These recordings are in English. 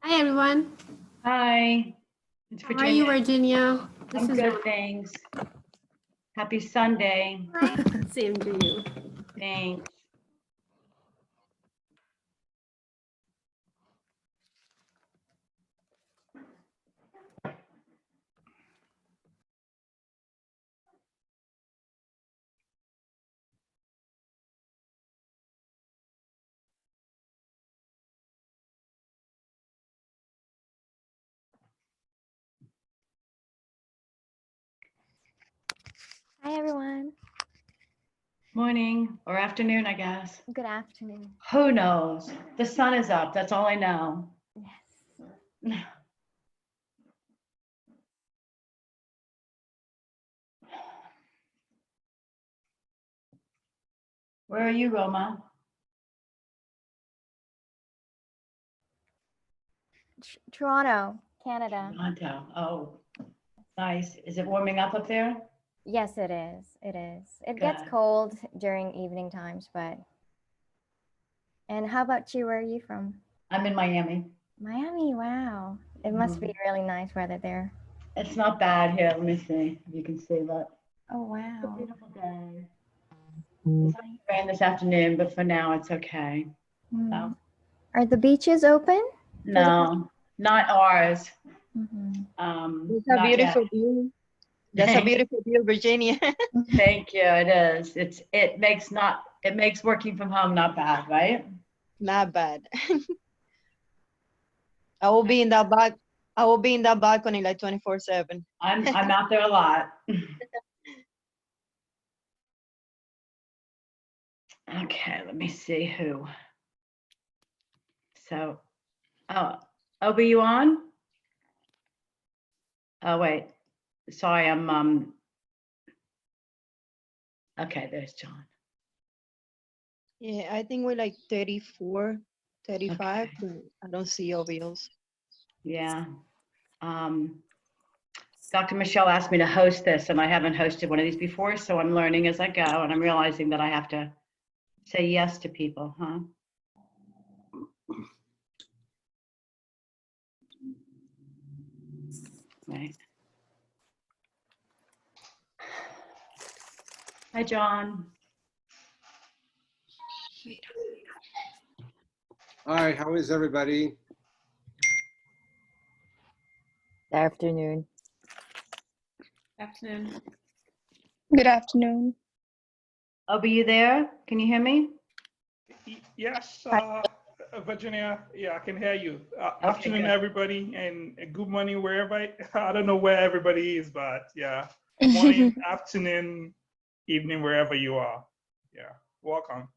Hi, everyone. Hi, it's How are you, Virginia? I'm good, thanks. Happy Sunday. Same to you. Thanks. Hi, everyone. Morning or afternoon, I guess. Good afternoon. Who knows? The sun is up. That's all I know. Yes. Where are you, Roma? Toronto, Canada. Toronto. Oh, nice. Is it warming up there? Yes, it is. It is. It Good. gets cold during evening times, but. And how about you? Where are you from? I'm in Miami. Miami. Wow. It must be really nice weather there. It's not bad here. Let me see if you can see that. Oh, It's a wow. beautiful day. It's going to rain this afternoon, but for now it's okay. So. Are the beaches open? No, not ours. That's a beautiful view. That's a beautiful view, Virginia. Thank you. It is. It makes working from home not bad, right? Not bad. I will be in that back. I will be in that balcony like 24/7. I'm out there a lot. Okay, let me see who. So, Obi, you on? Oh wait, sorry, I'm okay, there's John. Yeah, I think we're like 34, 35. Okay. But I don't see OVOs. Yeah. Dr. Michelle asked me to host this, and I haven't hosted one of these before, so I'm learning as I go, and I'm realizing that I have to say yes to people, huh? Right. Hi, John. Hi, how is everybody? Good afternoon. Afternoon. Good afternoon. Obi, you there? Can you hear me? Yes, Virginia. Yeah, I can hear you. Okay, Afternoon, good. everybody, and good morning wherever. I don't know where everybody is, but yeah, morning, afternoon, evening, wherever you are. Yeah, welcome.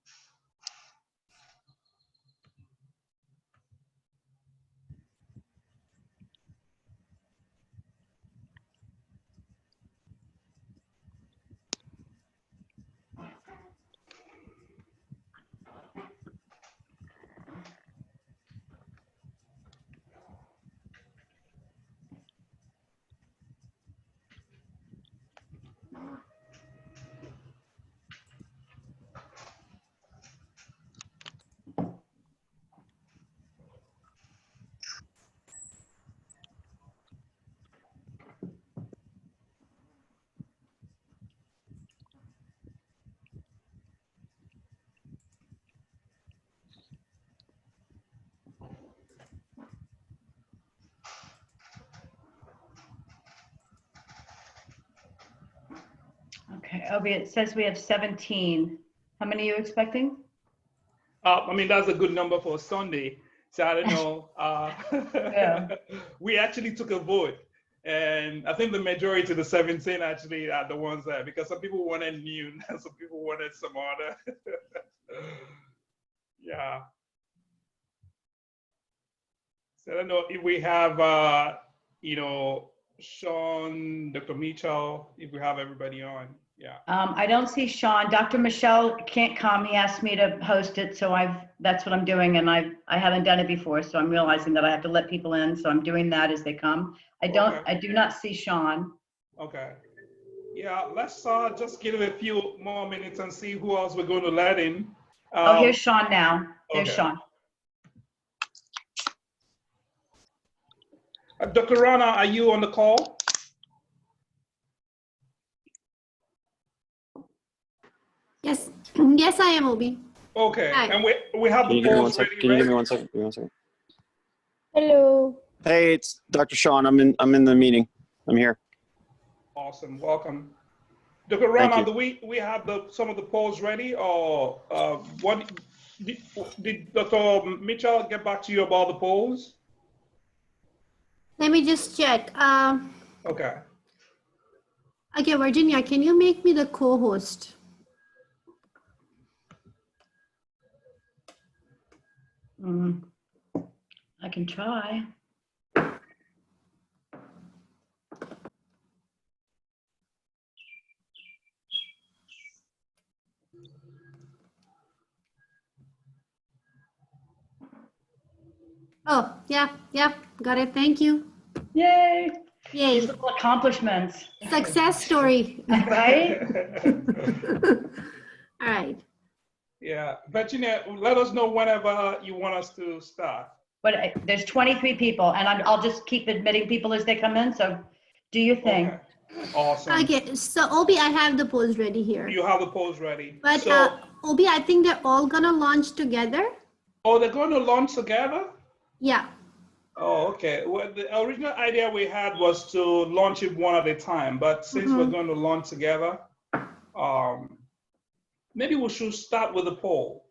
Okay, Obi, it says we have 17. How many are you expecting? I mean, that's a good number for a Sunday. So I don't know. Yeah. We actually took a vote, and I think the majority, the 17, actually are the ones that, because some people wanted noon, and some people wanted some other. Yeah. So I don't know if we have, Sean, Dr. Mitchell, if we have everybody on. Yeah. I don't see Sean. Dr. Michelle can't come. He asked me to host it, so that's what I'm doing, and I haven't done it before, so I'm realizing that I have to let people in, so I'm doing that as they come. I do not see Sean. Okay. Yeah, let's just give it a few more minutes and see who else we're going to let in. Oh, here's Sean now. There's Okay. Sean. Dr. Rana, are you on the call? Yes, yes, I am, Obi. Okay, Hi. and we have Can the you give me one polls sec? ready, Can you give right? me one second? Give me one second. Hello. Hey, it's Dr. Sean. I'm in the meeting. I'm here. Awesome, welcome. Dr. Thank Rana, you. do we have some of the polls ready, or what did Dr. Mitchell get back to you about the polls? Let me just check. Okay. Okay, Virginia, can you make me the co-host? I can try. Oh, yeah, got it. Thank you. Yay. Yay. These little accomplishments. Success story. Right? All right. Yeah, Virginia, let us know whenever you want us to start. But there's 23 people, and I'll just keep admitting people as they come in. So do your thing. Okay. Awesome. Okay, so Obi, I have the polls ready here. You have the polls ready. But So, Obi, I think they're all gonna launch together. oh, they're going to launch together? Yeah. Oh, okay. Well, the original idea we had was to launch it one at a time, but since we're going to launch together, maybe we should start with the poll.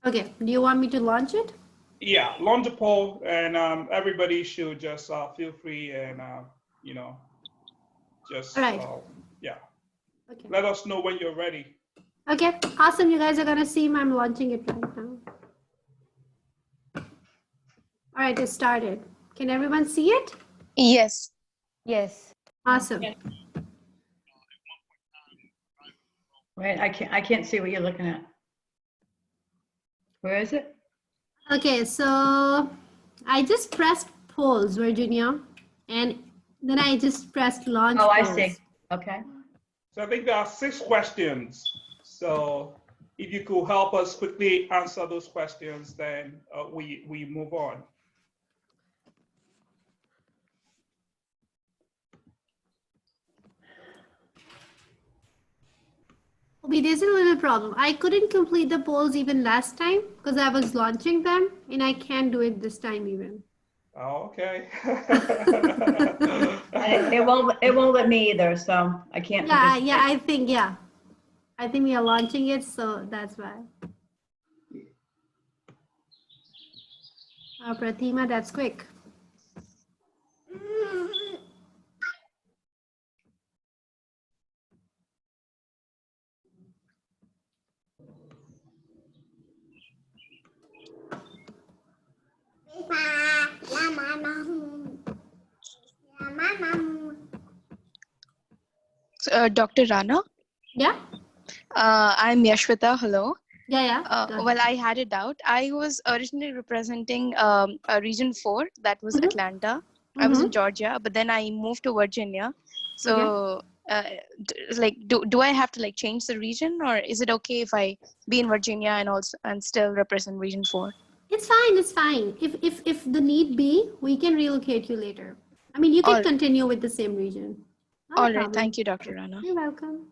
Okay, do you want me to launch it? Yeah, launch a poll, and everybody should just feel free and, you know, just, All right. yeah. Okay. Let us know when you're ready. Okay, awesome. You guys are gonna see I'm launching it right now. All right, it started. Can everyone see it? Yes. Yes. Awesome. Right? I can't see what you're looking at. Where is it? Okay, so I just pressed polls, Virginia, and then I just pressed launch Oh, I polls. see. Okay. So I think there are 6 questions. So if you could help us quickly answer those questions, then we move on. Okay, there's a little problem. I couldn't complete the polls even last time because I was launching them, and I can't do it this time even. Oh, okay. And it won't let me either, so I can't. Yeah, I think we are launching it, so that's why. Pratima, that's quick. Dr. Rana, Yeah, I'm Yashwita. Hello. yeah. Well, I had a doubt. I was originally representing a region 4, that was Atlanta. I was in Georgia, but then I moved to Virginia. So, do I have to like change the region, or is it okay if I be in Virginia and still represent region 4? It's fine. It's fine. If the need be, we can relocate you later. I mean, you can continue with the same region. Not a All right. problem. Thank you, Dr. Rana. You're welcome.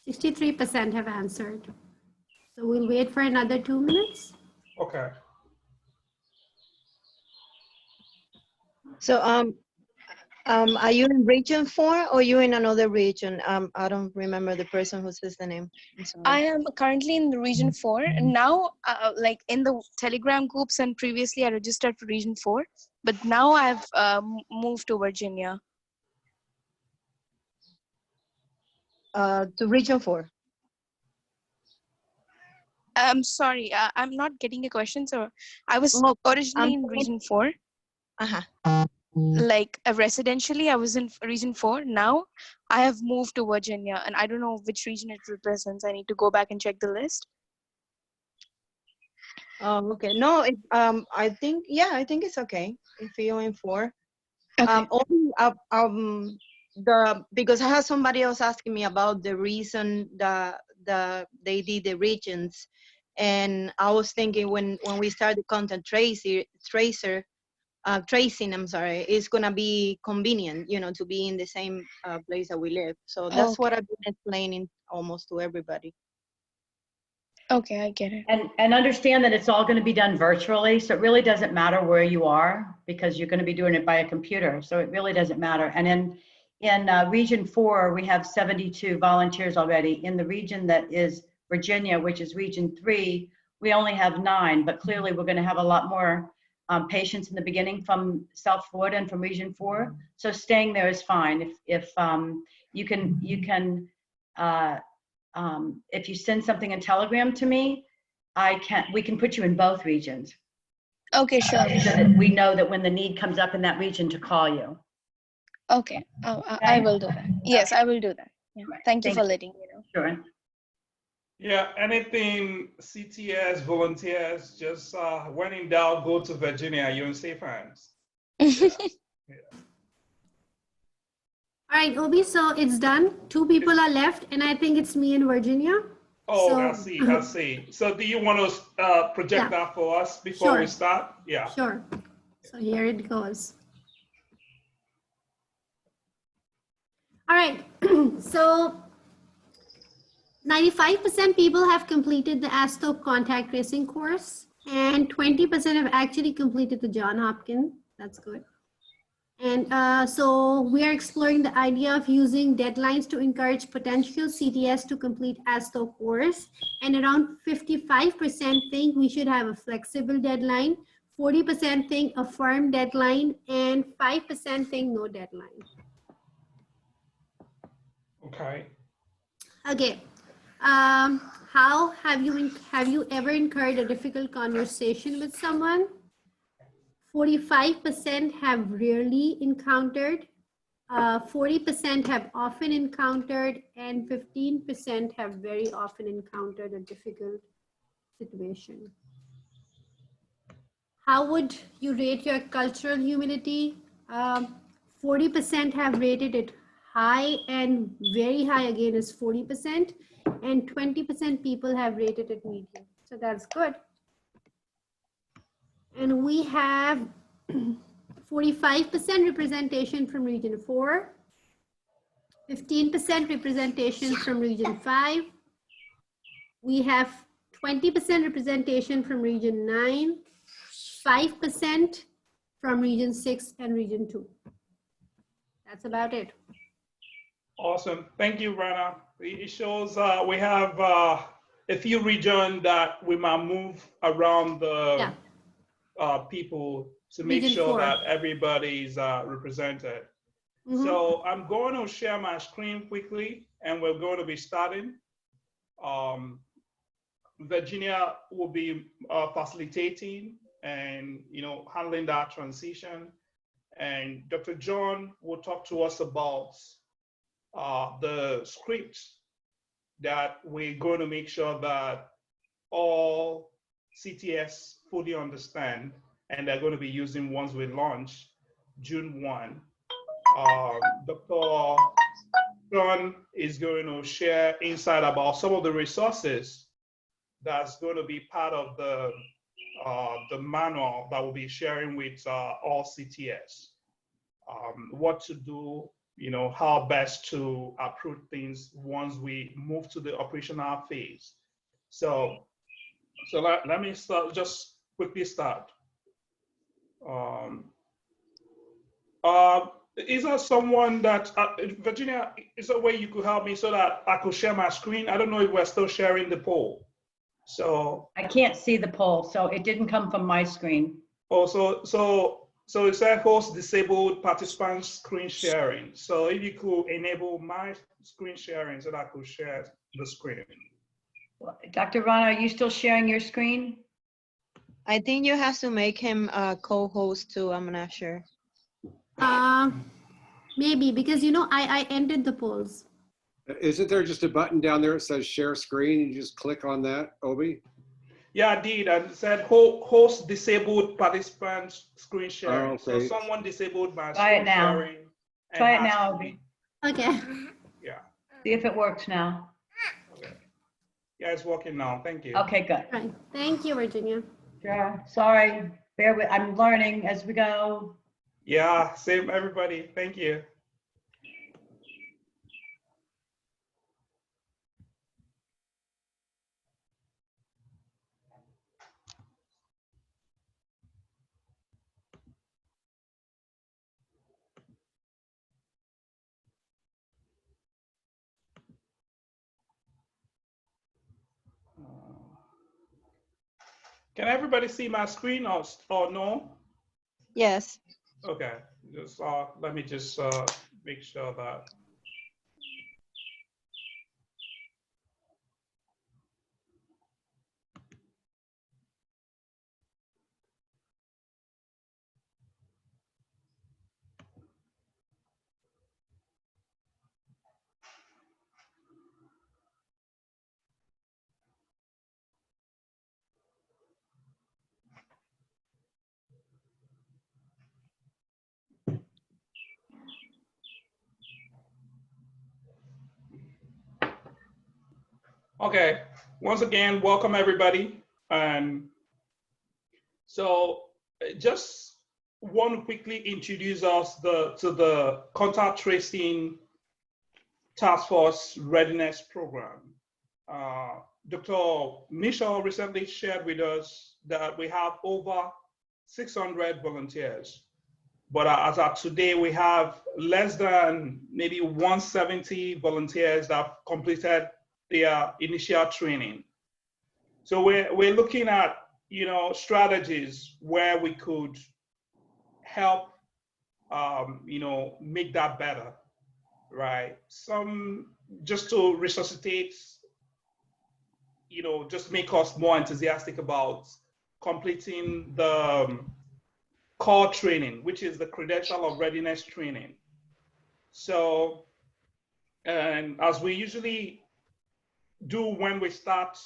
63% have answered. So we'll wait for another 2 minutes. Okay. So, are you in region 4 or you in another region? I don't remember the person who says the name. I'm sorry. I am currently in the region 4, and now, like in the Telegram groups, and previously I registered for region 4, but now I've moved to Virginia. To region 4. I'm sorry, I'm not getting a question. So I was Oh, originally in sorry. region 4. Like residentially, I was in region 4. Now I have moved to Virginia, and I don't know which region it represents. I need to go back and check the list. Oh, okay. No, I think, yeah, I think it's okay if you're in 4. Okay. Only, because I had somebody else asking me about the reason they did the regions, and I was thinking when we start the content tracing, I'm sorry, it's gonna be convenient, to be in the same place that we live. So that's what Okay. I've been explaining almost to everybody. Okay, I get it. And understand that it's all going to be done virtually. So it really doesn't matter where you are because you're going to be doing it by a computer. So it really doesn't matter. And in region 4, we have 72 volunteers already. In the region that is Virginia, which is region 3, we only have 9, but clearly we're going to have a lot more patients in the beginning from South Florida and from region 4. So staying there is fine. If you send something in Telegram to me, we can put you in both regions. Okay, sure. So that we know that when the need comes up in that region to call you. Okay. I will do that. Yes, I will do that. Yeah. Thank you for letting me know. Sure. Yeah, anything CTS, volunteers, just when in doubt, go to Virginia. You're in safe hands. All right, Obi, so it's done. 2 people are left, and I think it's me and Virginia. Oh, So- I see, I see. So do you want to project that for us before we Sure. start? Yeah. Sure. So here it goes. All right, so 95% people have completed the ASTO contact tracing course, and 20% have actually completed the John Hopkins. That's good. And so we are exploring the idea of using deadlines to encourage potential CTS to complete ASTO course. And around 55% think we should have a flexible deadline, 40% think a firm deadline, and 5% think no deadline. Okay. Okay. How have you ever incurred a difficult conversation with someone? 45% have rarely encountered, 40% have often encountered, and 15% have very often encountered a difficult situation. How would you rate your cultural humility? 40% have rated it high, and very high again is 40%, and 20% people have rated it medium. So that's good. And we have 45% representation from region 4, 15% representation from region 5. We have 20% representation from region 9, 5% from region 6 and region 2. That's about it. Awesome. Thank you, Rana. It shows we have a few regions that we might move around the people to make Region sure 4. that everybody is represented. So I'm going to share my screen quickly, and we're going to be starting. Virginia will be facilitating and handling that transition, and Dr. John will talk to us about the script that we're going to make sure that all CTS fully understand, and they're going to be using once we launch June 1. Dr. John is going to share insight about some of the resources that's going to be part of the manual that we'll be sharing with all CTS. What to do, how best to approach things once we move to the operational phase. So let me just quickly start. Is there someone that, Virginia, is there a way you could help me so that I could share my screen? I don't know if we're still sharing the poll. So I can't see the poll, so it didn't come from my screen. Oh, so it says host disabled participant screen sharing. So if you could enable my screen sharing so that I could share the screen. Dr. Rana, are you still sharing your screen? I think you have to make him a co-host too. I'm not sure. Maybe, because I ended the polls. Isn't there just a button down there that says share screen? You just click on that, Obi? Yeah, I did. And it said host disabled participants screen sharing. So okay. someone disabled my Try it screen now. sharing. and Try it has now, to Abby. be- Okay. Yeah. See if it works now. Okay. Yeah, it's working now. Thank you. Okay, good. Right. Thank you, Virginia. Sure. Sorry. Bear with. I'm learning as we go. Yeah, same everybody. Thank you. Can everybody see my screen or no? Yes. Okay, just let me just make sure that. Okay, once again, welcome everybody. And so just want to quickly introduce us to the contact tracing task force readiness program. Dr. Michel recently shared with us that we have over 600 volunteers. But as of today, we have less than maybe 170 volunteers that have completed their initial training. So we're looking at, strategies where we could help, make that better, right? Some just to resuscitate, just make us more enthusiastic about completing the core training, which is the credential of readiness training. So, and as we usually do when we start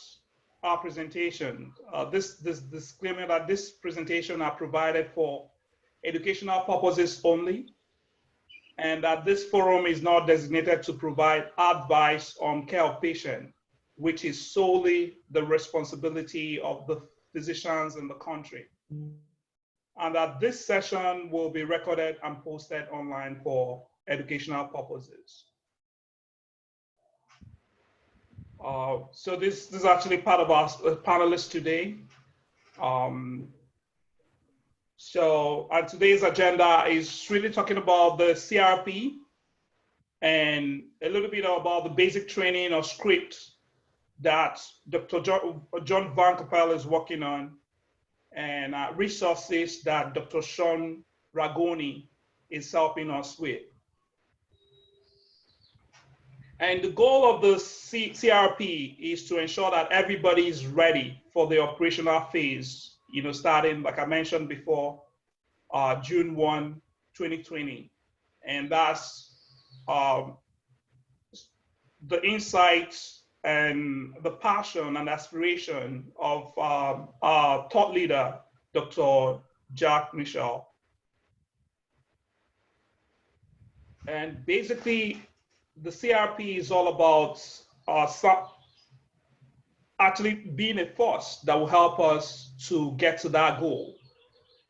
our presentation, this disclaimer that this presentation are provided for educational purposes only, and that this forum is not designated to provide advice on care of patient, which is solely the responsibility of the physicians in the country. And that this session will be recorded and posted online for educational purposes. So this is actually part of our panelists today. So today's agenda is really talking about the CRP and a little bit about the basic training or script that Dr. John Van Capel is working on, and resources that Dr. Sean Ragoni is helping us with. And the goal of the CRP is to ensure that everybody is ready for the operational phase, starting, like I mentioned before, June 1, 2020. And that's the insights and the passion and aspiration of our thought leader, Dr. Jack Michel. And basically, the CRP is all about actually being a force that will help us to get to that goal.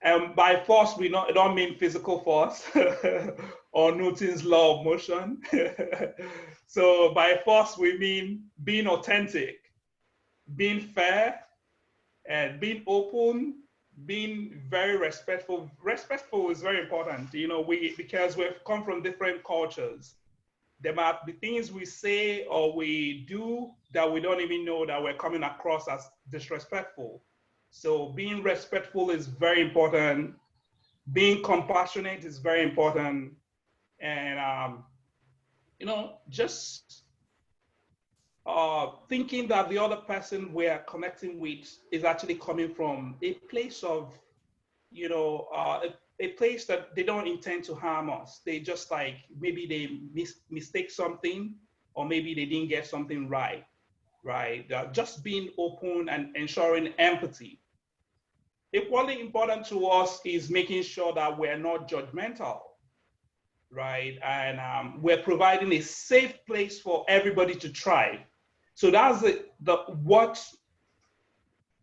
And by force, we don't mean physical force or Newton's law of motion. So by force, we mean being authentic, being fair, and being open, being very respectful. Respectful is very important, because we've come from different cultures. There might be things we say or we do that we don't even know that we're coming across as disrespectful. So being respectful is very important. Being compassionate is very important. And, just thinking that the other person we're connecting with is actually coming from a place of, a place that they don't intend to harm us. They just like, maybe they mistake something, or maybe they didn't get something right. right? Just being open and ensuring empathy. Equally important to us is making sure that we're not judgmental, right? And we're providing a safe place for everybody to thrive. So that's the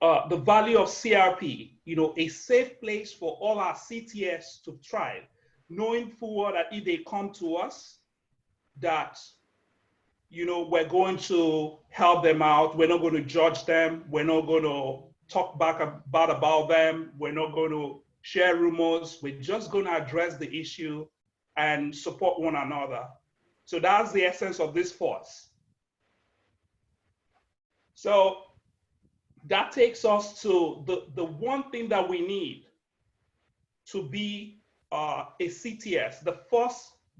value of CRP, a safe place for all our CTS to thrive, knowing full well that if they come to us, that we're going to help them out. We're not going to judge them. We're not going to talk bad about them. We're not going to share rumors. We're just going to address the issue and support one another. So that's the essence of this force. So that takes us to the one thing that we need to be a CTS.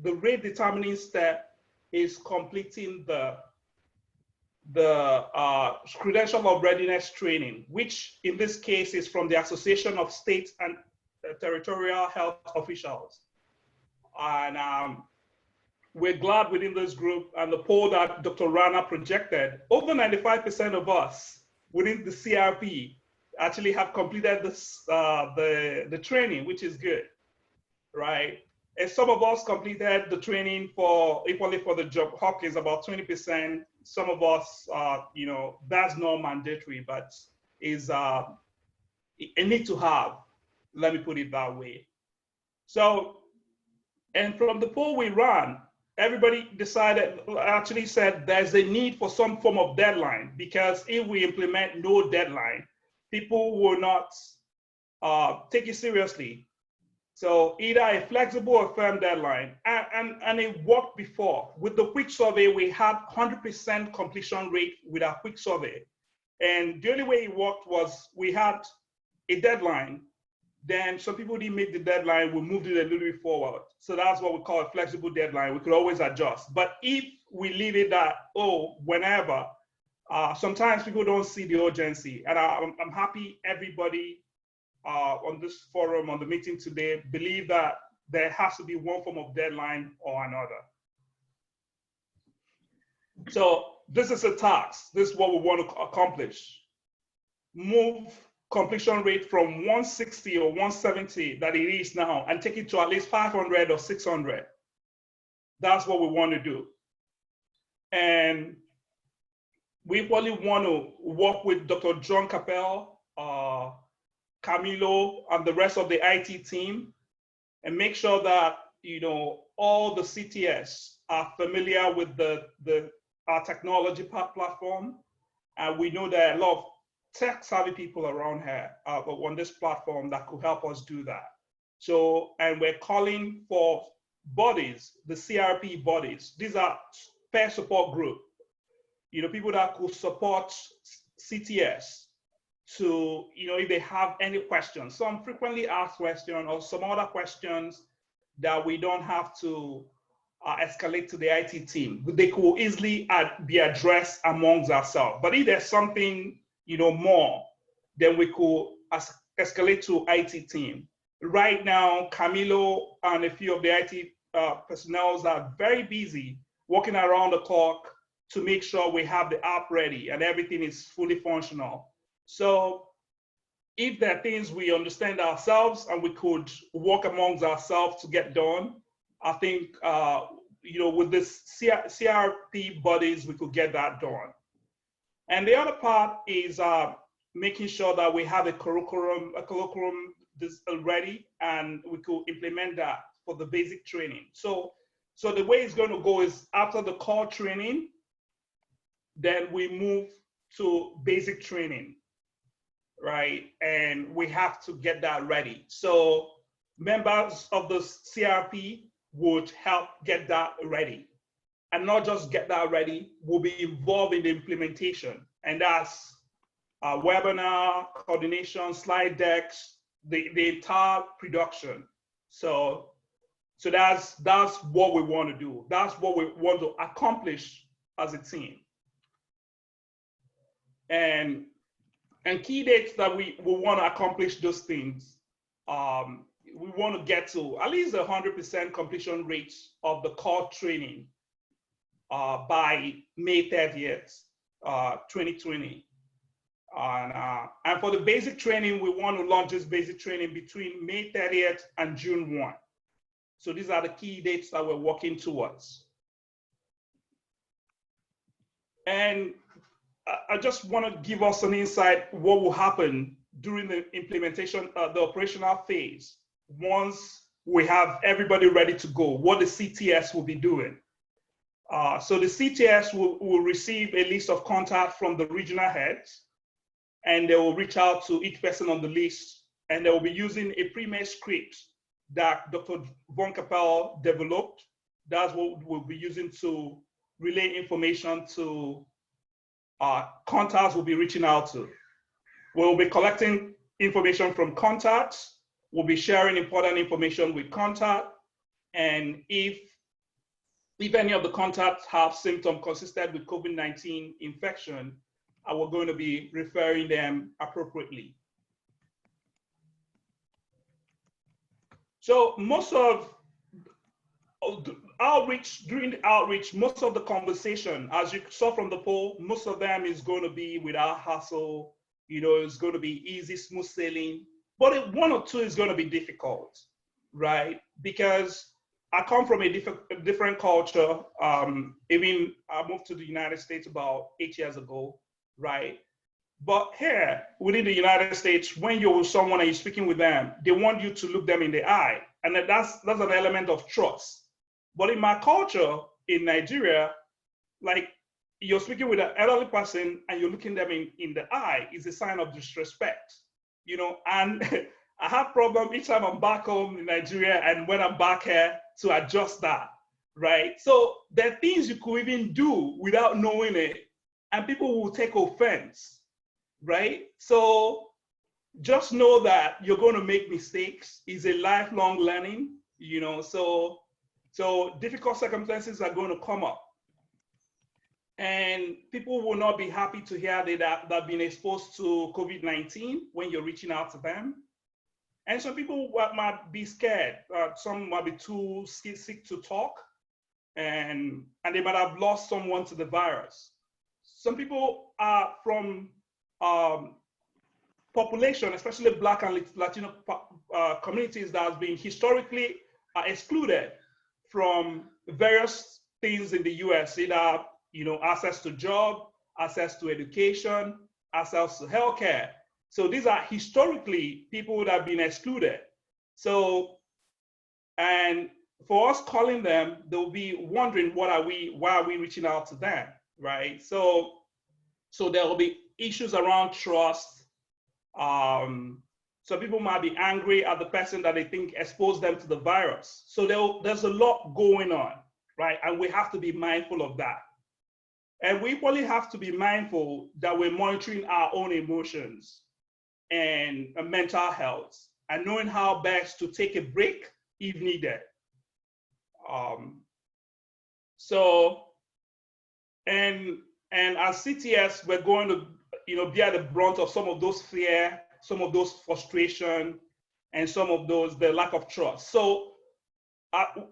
The rate determining step is completing the credential of readiness training, which in this case is from the Association of State and Territorial Health Officials. And we're glad within this group, and the poll that Dr. Rana projected, over 95% of us within the CRP actually have completed this, the training, which is good, right? And some of us completed the training equally for the Job Hopkins, about 20%. Some of us, that's not mandatory, but is a need to have, let me put it that way. So, and from the poll we ran, everybody actually said there's a need for some form of deadline, because if we implement no deadline, people will not take it seriously. So either a flexible or firm deadline, and it worked before. With the quick survey, we had 100% completion rate with our quick survey. And the only way it worked was we had a deadline, then some people didn't make the deadline, we moved it a little bit forward. So that's what we call a flexible deadline. We could always adjust. But if we leave it that, whenever, sometimes people don't see the urgency. And I'm happy everybody on this forum, on the meeting today, believe that there has to be one form of deadline or another. So this is a task. This is what we want to accomplish. Move completion rate from 160 or 170 that it is now and take it to at least 500 or 600. That's what we want to do. And we probably want to work with Dr. John Capel, Camilo, and the rest of the IT team, and make sure that all the CTS are familiar with our technology platform. And we know there are a lot of tech-savvy people around here on this platform that could help us do that. So, and we're calling for bodies, the CRP bodies. These are peer support group, people that could support CTS to, if they have any questions, some frequently asked questions or some other questions that we don't have to escalate to the IT team. They could easily be addressed amongst ourselves. But if there's something, more, then we could escalate to IT team. Right now, Camilo and a few of the IT personnel are very busy working around the clock to make sure we have the app ready and everything is fully functional. So if there are things we understand ourselves and we could work amongst ourselves to get done, I think, with this CRP bodies, we could get that done. And the other part is making sure that we have a curriculum ready, and we could implement that for the basic training. So the way it's going to go is after the core training, then we move to basic training, right? And we have to get that ready. So members of the CRP would help get that ready. And not just get that ready, we'll be involved in the implementation. And that's webinar, coordination, slide decks, the entire production. So that's what we want to do. That's what we want to accomplish as a team. And key dates that we want to accomplish those things. We want to get to at least 100% completion rate of the core training by May 30th. 2020. And for the basic training, we want to launch this basic training between May 30th and June 1. So these are the key dates that we're working towards. And I just want to give us an insight what will happen during the implementation, the operational phase, once we have everybody ready to go, what the CTS will be doing. So the CTS will receive a list of contacts from the regional heads, and they will reach out to each person on the list, and they will be using a pre-made script that Dr. Von Capel developed. That's what we'll be using to relay information to contacts we'll be reaching out to. We'll be collecting information from contacts. We'll be sharing important information with contact. And if any of the contacts have symptoms consistent with COVID-19 infection, we're going to be referring them appropriately. So most of the outreach, during the outreach, most of the conversation, as you saw from the poll, most of them is going to be without hassle. You know, it's going to be easy, smooth sailing. But one or two is going to be difficult, right? Because I come from a different culture. Even I moved to the United States about 8 years ago, right? But here, within the United States, when you're with someone and you're speaking with them, they want you to look them in the eye. And that's an element of trust. But in my culture, in Nigeria, like you're speaking with an elderly person and you're looking them in the eye is a sign of disrespect, you know, and I have problems each time I'm back home in Nigeria and when I'm back here to adjust that, right? So there are things you could even do without knowing it, and people will take offense, right? So just know that you're going to make mistakes. It's a lifelong learning, you know, so difficult circumstances are going to come up. And people will not be happy to hear that they've been exposed to COVID-19 when you're reaching out to them. And some people might be scared. Some might be too sick to talk, and they might have lost someone to the virus. Some people are from population, especially Black and Latino communities that have been historically excluded from various things in the US, either access to job, access to education, access to healthcare. So these are historically people that have been excluded. So, and for us calling them, they'll be wondering why are we reaching out to them, right? So there will be issues around trust. So people might be angry at the person that they think exposed them to the virus. So there's a lot going on, right? And we have to be mindful of that. And we equally have to be mindful that we're monitoring our own emotions and mental health and knowing how best to take a break if needed. And as CTS, we're going to bear the brunt of some of those fear, some of those frustration, and some of the lack of trust. So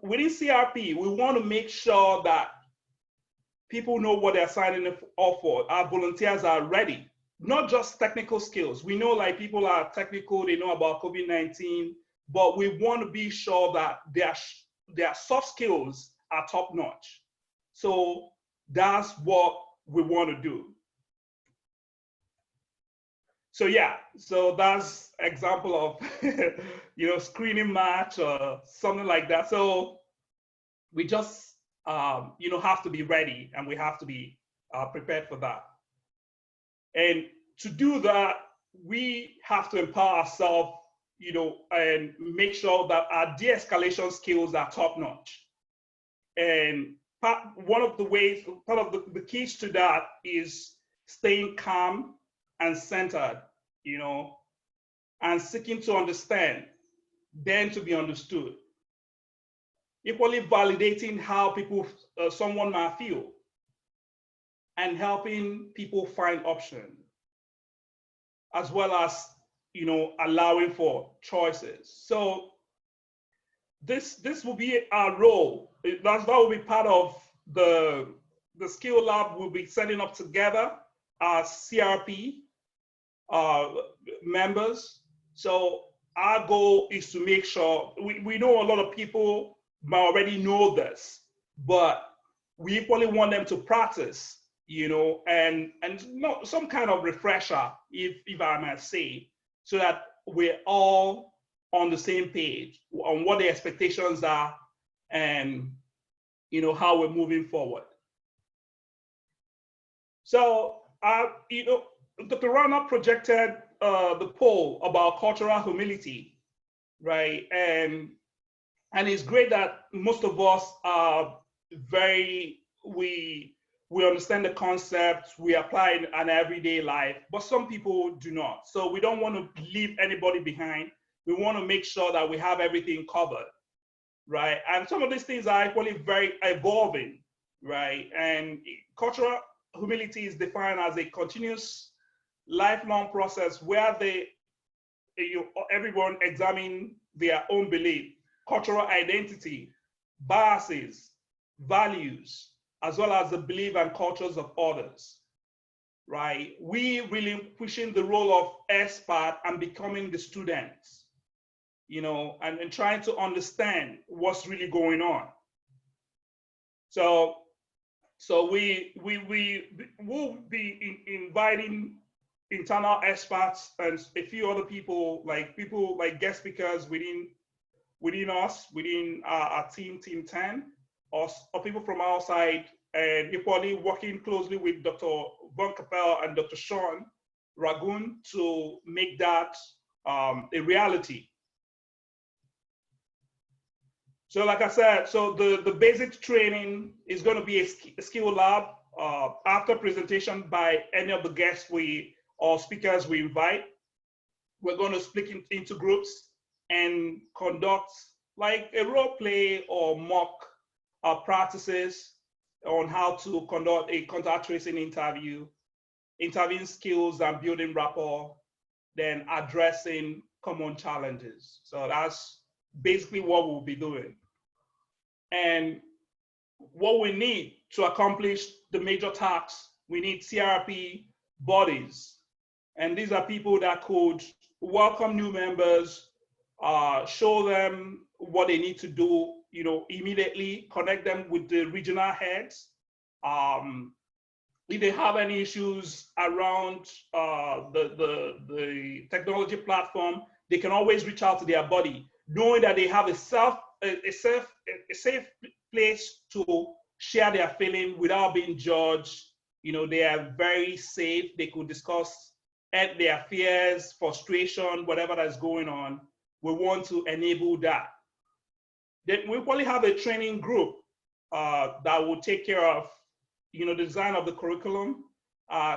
within CRP, we want to make sure that people know what they're signing up for. Our volunteers are ready, not just technical skills. We know like people are technical, they know about COVID-19, but we want to be sure that their soft skills are top notch. So that's what we want to do. So yeah, so that's example of screening match or something like that. So we just have to be ready, and we have to be prepared for that. And to do that, we have to empower ourselves, and make sure that our de-escalation skills are top notch. And part of the keys to that is staying calm and centered, and seeking to understand, then to be understood. Equally validating how someone might feel, and helping people find options, as well as allowing for choices. So this will be our role. That will be part of the the skill lab will be setting up together as CRP members. So our goal is to make sure, we know a lot of people might already know this, but we equally want them to practice, you know, and not some kind of refresher, if I might say, so that we're all on the same page on what the expectations are and, you know, how we're moving forward. So, you know, Dr. Rana projected the poll about cultural humility, right? And it's great that most of us are we understand the concept, we apply it in an everyday life, but some people do not. So we don't want to leave anybody behind. We want to make sure that we have everything covered, right? And some of these things are equally very evolving, right? And cultural humility is defined as a continuous lifelong process where everyone examine their own belief, cultural identity, biases, values, as well as the belief and cultures of others, right? We really pushing the role of expert and becoming the students, you know, and trying to understand what's really going on. So we will be inviting internal experts and a few other people like guest speakers within us, within our team 10, or people from outside, and equally working closely with Dr. Von Capel and Dr. Sean Ragun to make that a reality. So like I said, so the basic training is going to be a skill lab after presentation by any of the guests or speakers we invite. We're going to split into groups and conduct like a role play or mock practices on how to conduct a contact tracing interview, interviewing skills and building rapport, then addressing common challenges. So that's basically what we'll be doing. And what we need to accomplish the major tasks, we need CRP bodies. And these are people that could welcome new members, show them what they need to do, you know, immediately, connect them with the regional heads. If they have any issues around the technology platform, they can always reach out to their body, knowing that they have a safe place to share their feeling without being judged. You know, they are very safe. They could discuss their fears, frustration, whatever that's going on. We want to enable that. Then we probably have a training group that will take care of, you know, the design of the curriculum,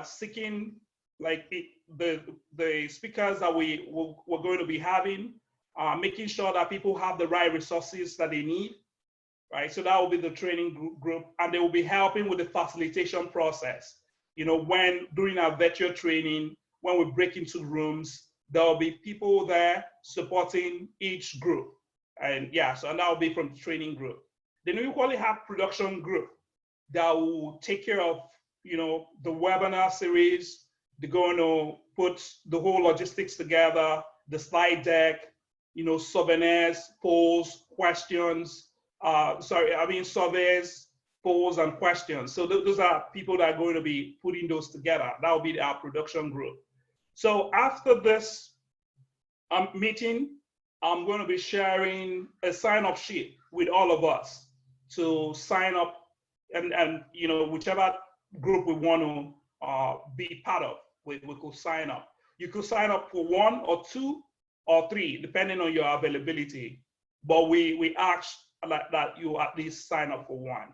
seeking like the speakers that we're going to be having, making sure that people have the right resources that they need, right? So that will be the training group, and they will be helping with the facilitation process. You know, during our virtual training, when we break into rooms, there will be people there supporting each group. And yeah, so that will be from the training group. Then we equally have production group that will take care of, you know, the webinar series. They're going to put the whole logistics together, the slide deck, you know, souvenirs, polls, questions, surveys, polls, and questions. So those are people that are going to be putting those together. That will be our production group. So after this meeting, I'm going to be sharing a sign-up sheet with all of us to sign up, and you know, whichever group we want to be part of, we could sign up. You could sign up for 1 or 2 or 3, depending on your availability. But we ask that you at least sign up for 1.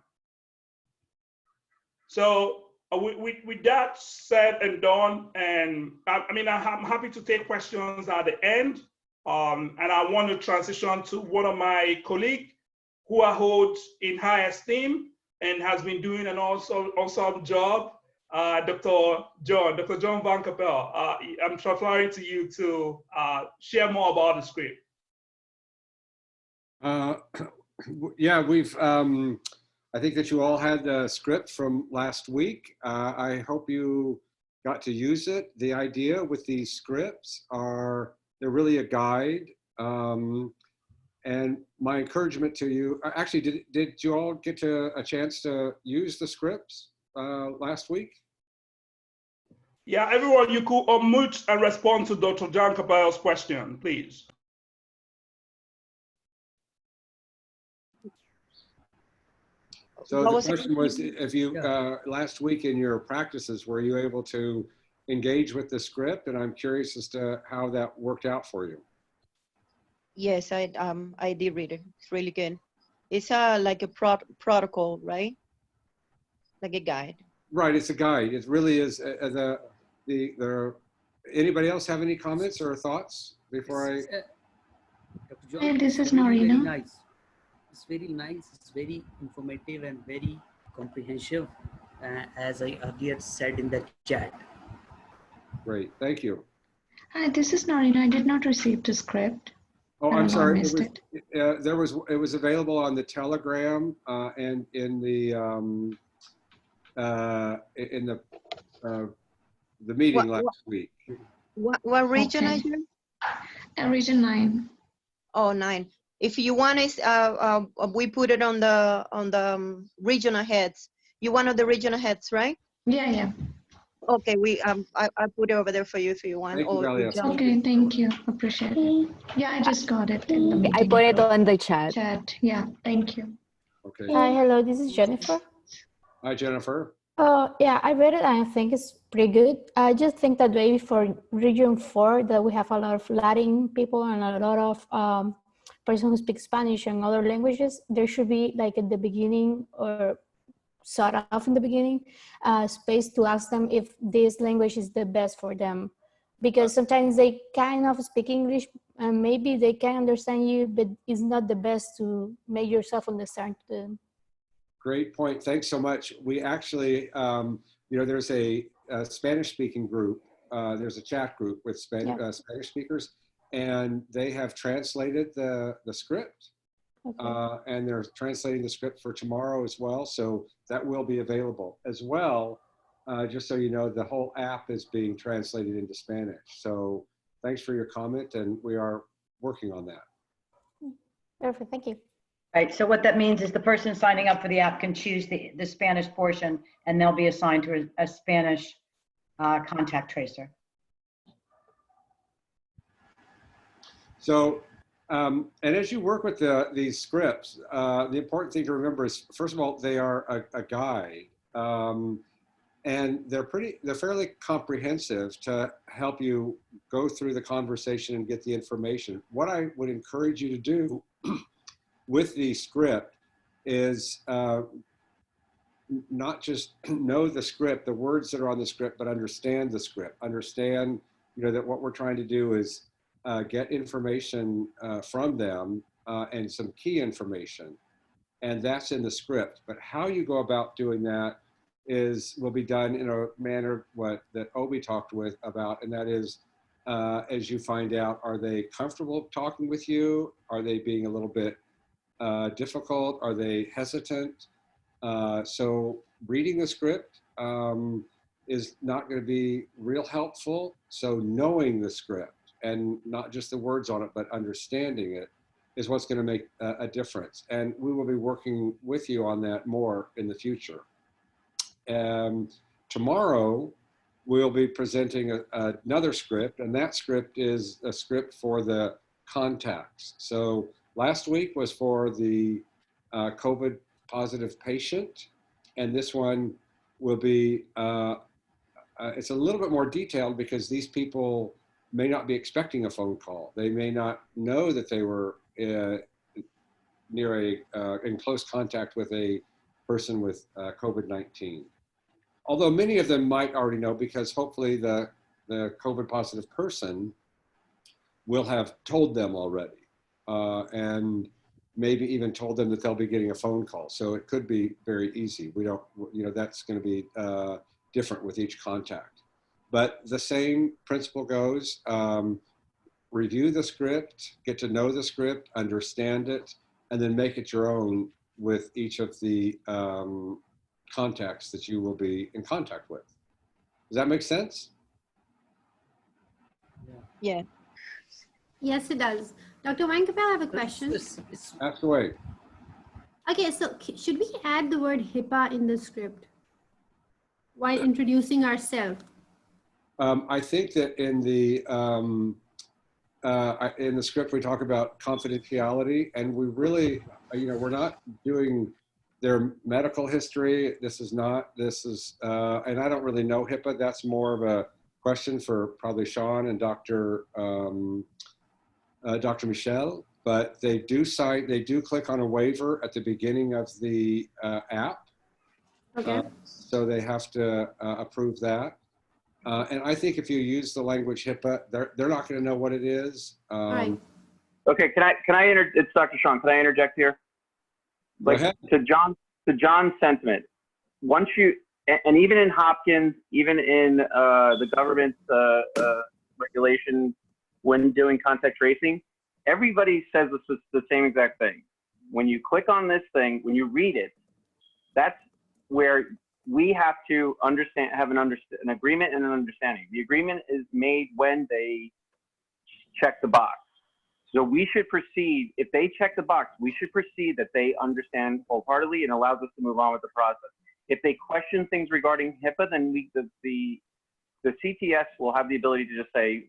So with that said and done, and I mean, I'm happy to take questions at the end. And I want to transition to one of my colleagues who I hold in high esteem and has been doing an awesome job, Dr. John Van Capel. I'm transferring to you to share more about the script. Yeah, we've, I I think that you all had the script from last week. I hope you got to use it. The idea with these scripts are, they're really a guide. And my encouragement to you, actually, did you all get a chance to use the scripts last week? Yeah, everyone, you could unmute and respond to Dr. John Caball's question, please. So What the was it? question was, if you, last week in your practices, were you able to engage with the script? And I'm curious as to how that worked out for you. Yes, I did read it. It's really good. It's like a protocol, right? Like a guide. Right, it's a guide. It really is. Anybody else have any comments or thoughts before I? Dr. John, Hey, this is very Norina. nice. It's very nice. It's very informative and very comprehensive, as I earlier said in the chat. Great, thank you. Hi, this is Norina. I did not receive the script. Oh, I I'm don't know, I sorry. missed it. It was available on the Telegram and in the meeting last week. What region Okay. are you in? Region 9. Oh, 9. If you want to, we put it on the regional heads. You one of the regional heads, right? Yeah, yeah. Okay, I put it over there for you if you want. Thank you, Or Valia. John. Okay, thank you. Appreciate it. Yeah, I just got it in the meeting. I put it on the chat. Chat. Yeah, thank you. Okay. Hi, hello, this is Jennifer. Hi, Jennifer. Yeah, I read it and I think it's pretty good. I just think that maybe for region 4 that we have a lot of Latin people and a lot of person who speak Spanish and other languages, there should be like at the beginning or sort of in the beginning, space to ask them if this language is the best for them. Because sometimes they kind of speak English and maybe they can understand you, but it's not the best to make yourself understand them. Great point. Thanks so much. We actually, there's a Spanish-speaking group. There's a chat group with Spanish speakers, and they have translated the script. Okay. And they're translating the script for tomorrow as well. So that will be available as well. Just so you know, the whole app is being translated into Spanish. So thanks for your comment, and we are working on that. Perfect, thank you. Right, so what that means is the person signing up for the app can choose the Spanish portion, and they'll be assigned to a Spanish contact tracer. So, and as you work with these scripts, the important thing to remember is, first of all, they are a guide, and they're fairly comprehensive to help you go through the conversation and get the information. What I would encourage you to do with the script is not just know the script, the words that are on the script, but understand the script. Understand, that what we're trying to do is get information from them and some key information, and that's in the script. But how you go about doing that will be done in a manner that Obi talked about, and that is, as you find out, are they comfortable talking with you? Are they being a little bit difficult? Are they hesitant? So reading the script is not going to be real helpful. So knowing the script and not just the words on it, but understanding it is what's going to make a difference. And we will be working with you on that more in the future. Tomorrow, we'll be presenting another script, and that script is a script for the contacts. So last week was for the COVID positive patient, and this one will be, it's a little bit more detailed because these people may not be expecting a phone call. They may not know that they were in close contact with a person with COVID-19. Although many of them might already know, because hopefully the COVID positive person will have told them already, and maybe even told them that they'll be getting a phone call. So it could be very easy. We don't, that's going to be different with each contact. But the same principle goes, review the script, get to know the script, understand it, and then make it your own with each of the contacts that you will be in contact with. Does that make sense? Yeah. Yes, it does. Dr. Wankapel, I have a question. Ask away. Okay, so should we add the word HIPAA in the script while introducing ourselves? I think that in the script we talk about confidentiality, and we really, we're not doing their medical history. This is, and I don't really know HIPAA. That's more of a question for probably Sean and Dr. Michelle. But they do click on a waiver at the beginning of the app. Okay. So they have to approve that. And I think if you use the language HIPAA, they're not going to know what it is. Right. Okay, it's Dr. Sean. Can I interject here? Go ahead. To John's sentiment, once you, and even in Hopkins, even in the government's regulation when doing contact tracing, everybody says the same exact thing. When you click on this thing, when you read it, that's where we have to have an agreement and an understanding. The agreement is made when they check the box. So we should proceed, if they check the box, we should proceed that they understand wholeheartedly and allows us to move on with the process. If they question things regarding HIPAA, then the CTS will have the ability to just say,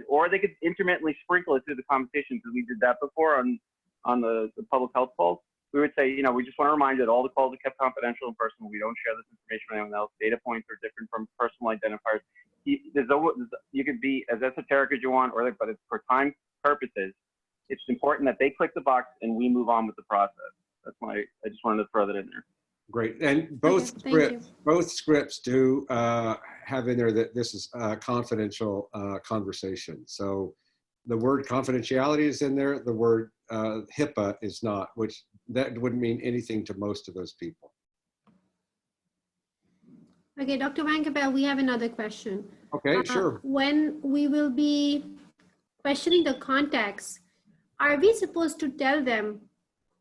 or they could intermittently sprinkle it through the conversation, because we did that before on the public health calls. We would say, we just want to remind you that all the calls are kept confidential and personal. We don't share this information with anyone else. Data points are different from personal identifiers. You could be as esoteric as you want, but it's for time purposes. It's important that they click the box and we move on with the process. I just wanted to throw that in there. Great. And both scripts do have in there that this is a confidential conversation. So the word confidentiality is in there. The word HIPAA is not, which that wouldn't mean anything to most of those people. Okay, Dr. Wankapel, we have another question. Okay, sure. When we will be questioning the contacts, are we supposed to tell them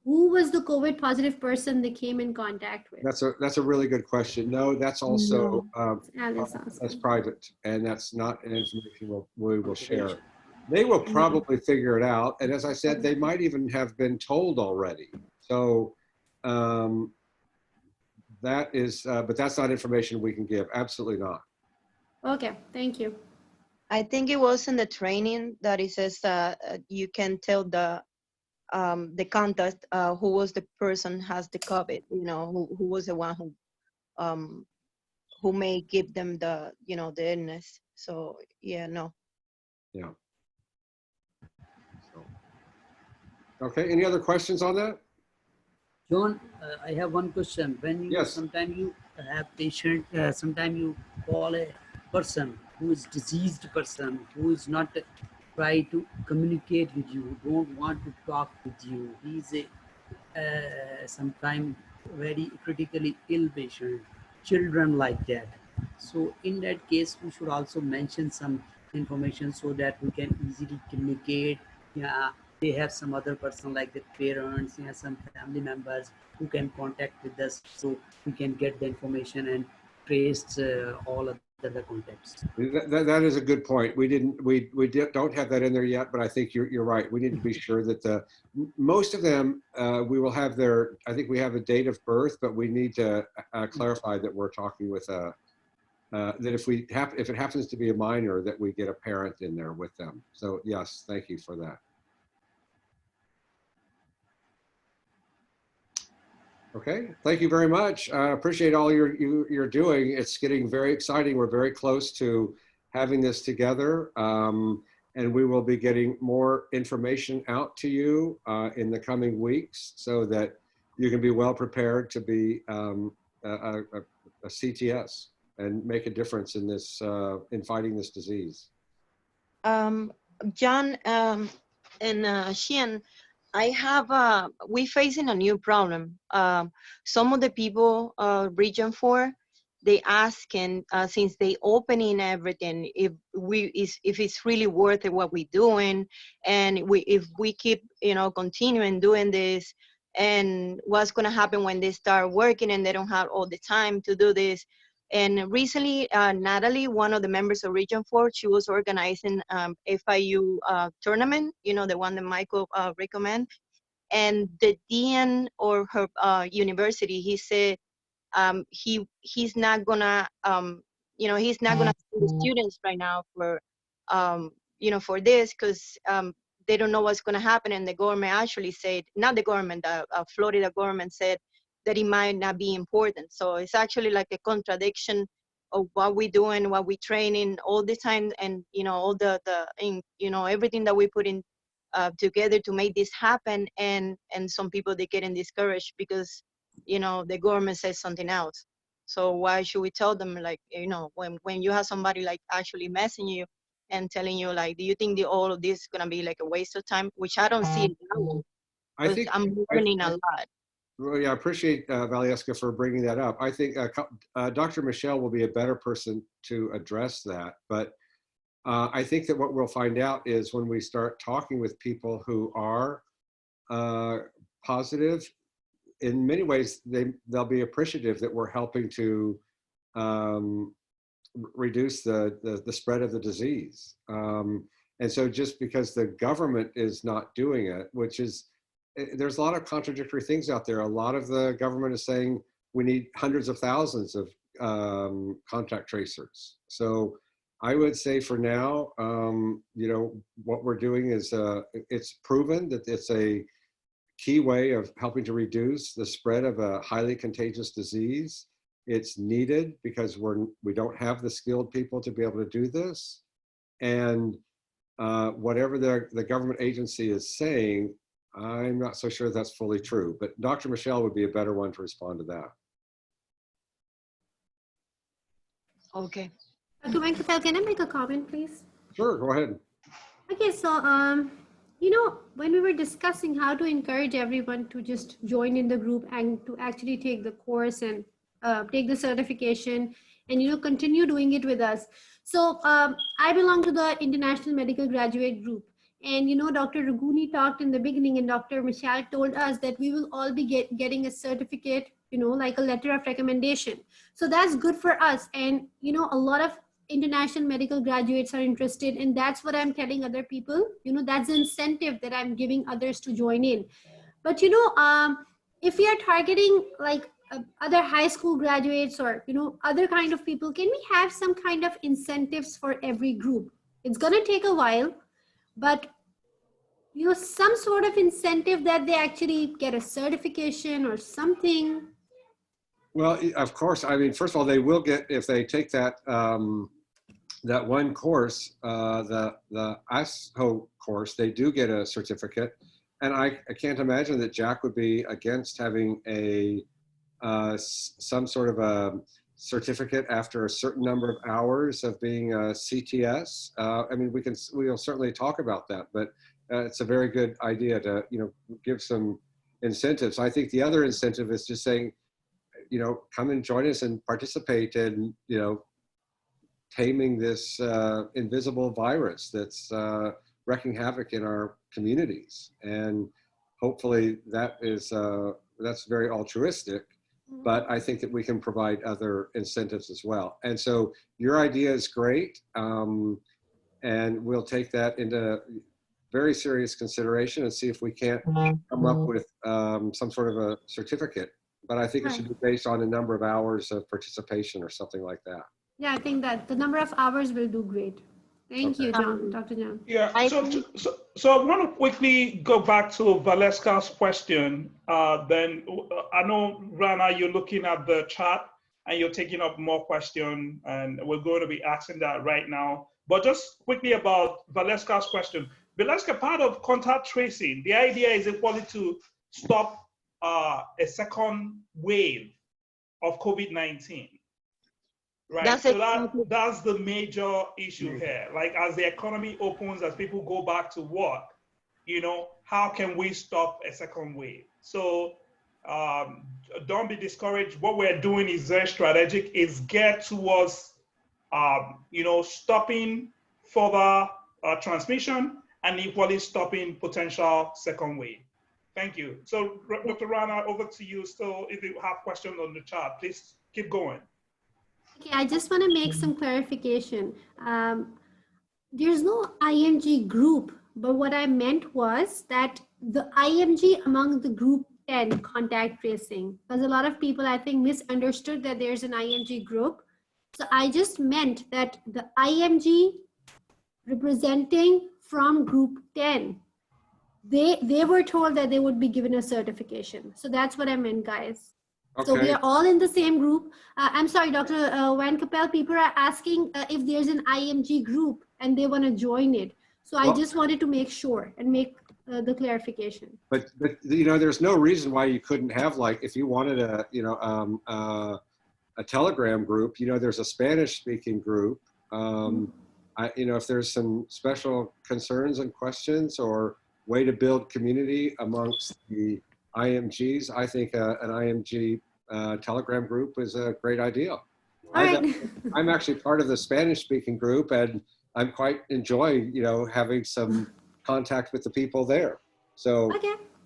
who was the COVID positive person they came in contact with? That's a really good question. No, that's also that's private, and that's not an information we will share. They will probably figure it out, and as I said, they might even have been told already. So that is, but that's not information we can give. Absolutely not. Okay, thank you. I think it was in the training that it says you can tell the contact who was the person has the COVID, who was the one who may give them the the illness. So yeah, no. Yeah. So, okay. Any other questions on that? John, I have one question. When you sometimes you have patient, sometimes you call a person who is diseased person who is not try to communicate with you, don't want to talk with you. He's a sometimes very critically ill patient, children like that. So in that case, we should also mention some information so that we can easily communicate. Yeah, they have some other person like the parents, some family members who can contact with us, so we can get the information and trace all of the contacts. That is a good point. We don't have that in there yet, but I think you're right. We need to be sure that most of them we will have I think we have a date of birth, but we need to clarify that we're talking with that if it happens to be a minor, that we get a parent in there with them. So yes, thank you for that. Okay, thank you very much. I appreciate all you're doing. It's getting very exciting. We're very close to having this together, and we will be getting more information out to you in the coming weeks so that you can be well prepared to be a CTS and make a difference in this in fighting this disease. John and Xian, we facing a new problem. Some of the people, region 4, they asking since they opening everything, if it's really worth it what we're doing, and if we keep continuing doing this, and what's going to happen when they start working and they don't have all the time to do this. And recently, Natalie, one of the members of Region 4, she was organizing FIU tournament, the one that Michael recommended. And the dean or her university, he said he's not gonna, he's not gonna send the students right now for, for this, because they don't know what's gonna happen. And the government actually said, not the government, the Florida government said that it might not be important. So it's actually like a contradiction of what we do and what we training all the time, and all the everything that we put in together to make this happen. And some people, they getting discouraged because the government says something else. So why should we tell them, like, when you have somebody like actually messaging you and telling you, like, do you think all of this is gonna be like a waste of time? Which I don't see it now, because I'm learning a lot. Well, yeah, I appreciate Valieska for bringing that up. I think Dr. Michelle will be a better person to address that. But I think that what we'll find out is when we start talking with people who are positive, in many ways, they'll be appreciative that we're helping to reduce the spread of the disease. And so just because the government is not doing it, which is, there's a lot of contradictory things out there. A lot of the government is saying we need hundreds of thousands of contact tracers. So I would say for now, what we're doing is it's proven that it's a key way of helping to reduce the spread of a highly contagious disease. It's needed because we don't have the skilled people to be able to do this. And whatever the government agency is saying, I'm not so sure that's fully true, but Dr. Michelle would be a better one to respond to that. Okay. Dr. Venkata, can I make a comment, please? Sure, go ahead. Okay, so, when we were discussing how to encourage everyone to just join in the group and to actually take the course and take the certification and, continue doing it with us. So I belong to the International Medical Graduate Group. And, Dr. Raguni talked in the beginning and Dr. Michelle told us that we will all be getting a certificate, like a letter of recommendation. So that's good for us. And, a lot of international medical graduates are interested, and that's what I'm telling other people, that's the incentive that I'm giving others to join in. But if we are targeting like other high school graduates or other kind of people, can we have some kind of incentives for every group? It's going to take a while, but some sort of incentive that they actually get a certification or something. Well, of course, I mean, first of all, they will get, if they take that that one course, the ASHO course, they do get a certificate. And I can't imagine that Jack would be against having some sort of a certificate after a certain number of hours of being a CTS. I mean, we'll certainly talk about that, but it's a very good idea to, give some incentives. I think the other incentive is just saying, come and join us and participate in, taming this invisible virus that's wreaking havoc in our communities. And hopefully that's very altruistic, but I think that we can provide other incentives as well. And so your idea is great. And we'll take that into very serious consideration and see if we can't come up with some sort of a certificate. But I think it should be based on a number of hours of participation or something like that. Yeah, I think that the number of hours will do great. Thank you, John, Dr. John. Yeah, so I want to quickly go back to Valeska's question. Then I know, Rana, you're looking at the chat and you're taking up more questions, and we're going to be asking that right now. But just quickly about Valeska's question. Valeska, part of contact tracing, the idea is equally to stop a second wave of COVID-19. Right, so that's the major issue here. Like, as the economy opens, as people go back to work, how can we stop a second wave? So don't be discouraged. What we're doing is very strategic. It's geared towards, stopping further transmission and equally stopping potential second wave. Thank you. So, Dr. Rana, over to you. Still, if you have questions on the chat, please keep going. Okay, I just want to make some clarification. There's no IMG group, but what I meant was that the IMG among the group 10 contact tracing, because a lot of people, I think, misunderstood that there's an IMG group. So I just meant that the IMG representing from group 10, they were told that they would be given a certification. So that's what I meant, guys. Okay. So we are all in the same group. I'm sorry, Dr. Van Kapel, people are asking if there's an IMG group and they want to join it. So I just wanted to make sure and make the clarification. But you know, there's no reason why you couldn't have, like, if you wanted a, you know, a Telegram group, you know, there's a Spanish speaking group. You know, if there's some special concerns and questions or way to build community amongst the IMGs, I think an IMG Telegram group is a great idea. I'm actually part of the Spanish speaking group, and I'm quite enjoying, you know, having some contact with the people there. So,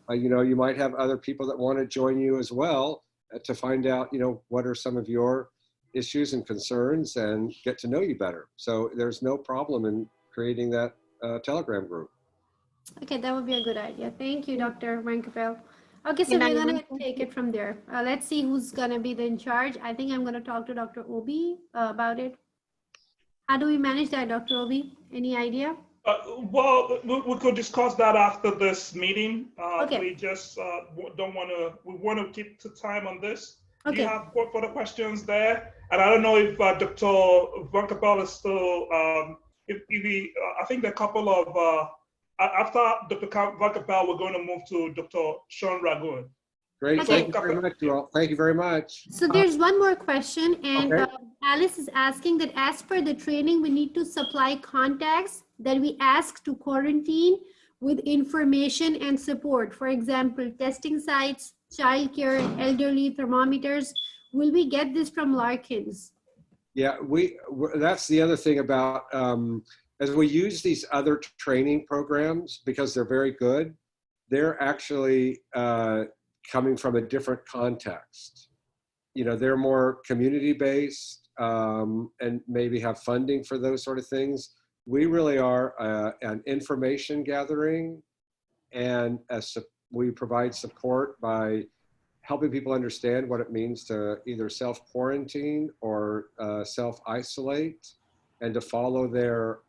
you know, you might have other people that want to join you as well to find out, you know, what are some of your issues and concerns and get to know you better. So there's no problem in creating that Telegram group. Okay, that would be a good idea. Thank you, Dr. Van Kapel. Okay, so we're going to take it from there. Let's see who's going to be in charge. I think I'm going to talk to Dr. Obi about it. How do we manage that, Dr. Obi? Any idea? Well, we could discuss that after this meeting. Okay. We just don't want to, we want to keep to time on this. Okay. Do you have further questions there? And I don't know if Dr. Van Kapel is still, if we, I think a couple of, after Dr. Van Kapel, we're going to move to Dr. Sean Ragun. Great, thank you very much, you all. Thank you very much. So there's one more question, and Alice is asking that as per the training, we need to supply contacts that we ask to quarantine with information and support. For example, testing sites, childcare, elderly, thermometers. Will we get this from Larkins? Yeah, that's the other thing about, as we use these other training programs, because they're very good, they're actually coming from a different context. You know, they're more community-based and maybe have funding for those sort of things. We really are an information gathering, and we provide support by helping people understand what it means to either self-quarantine or self-isolate, and to follow they're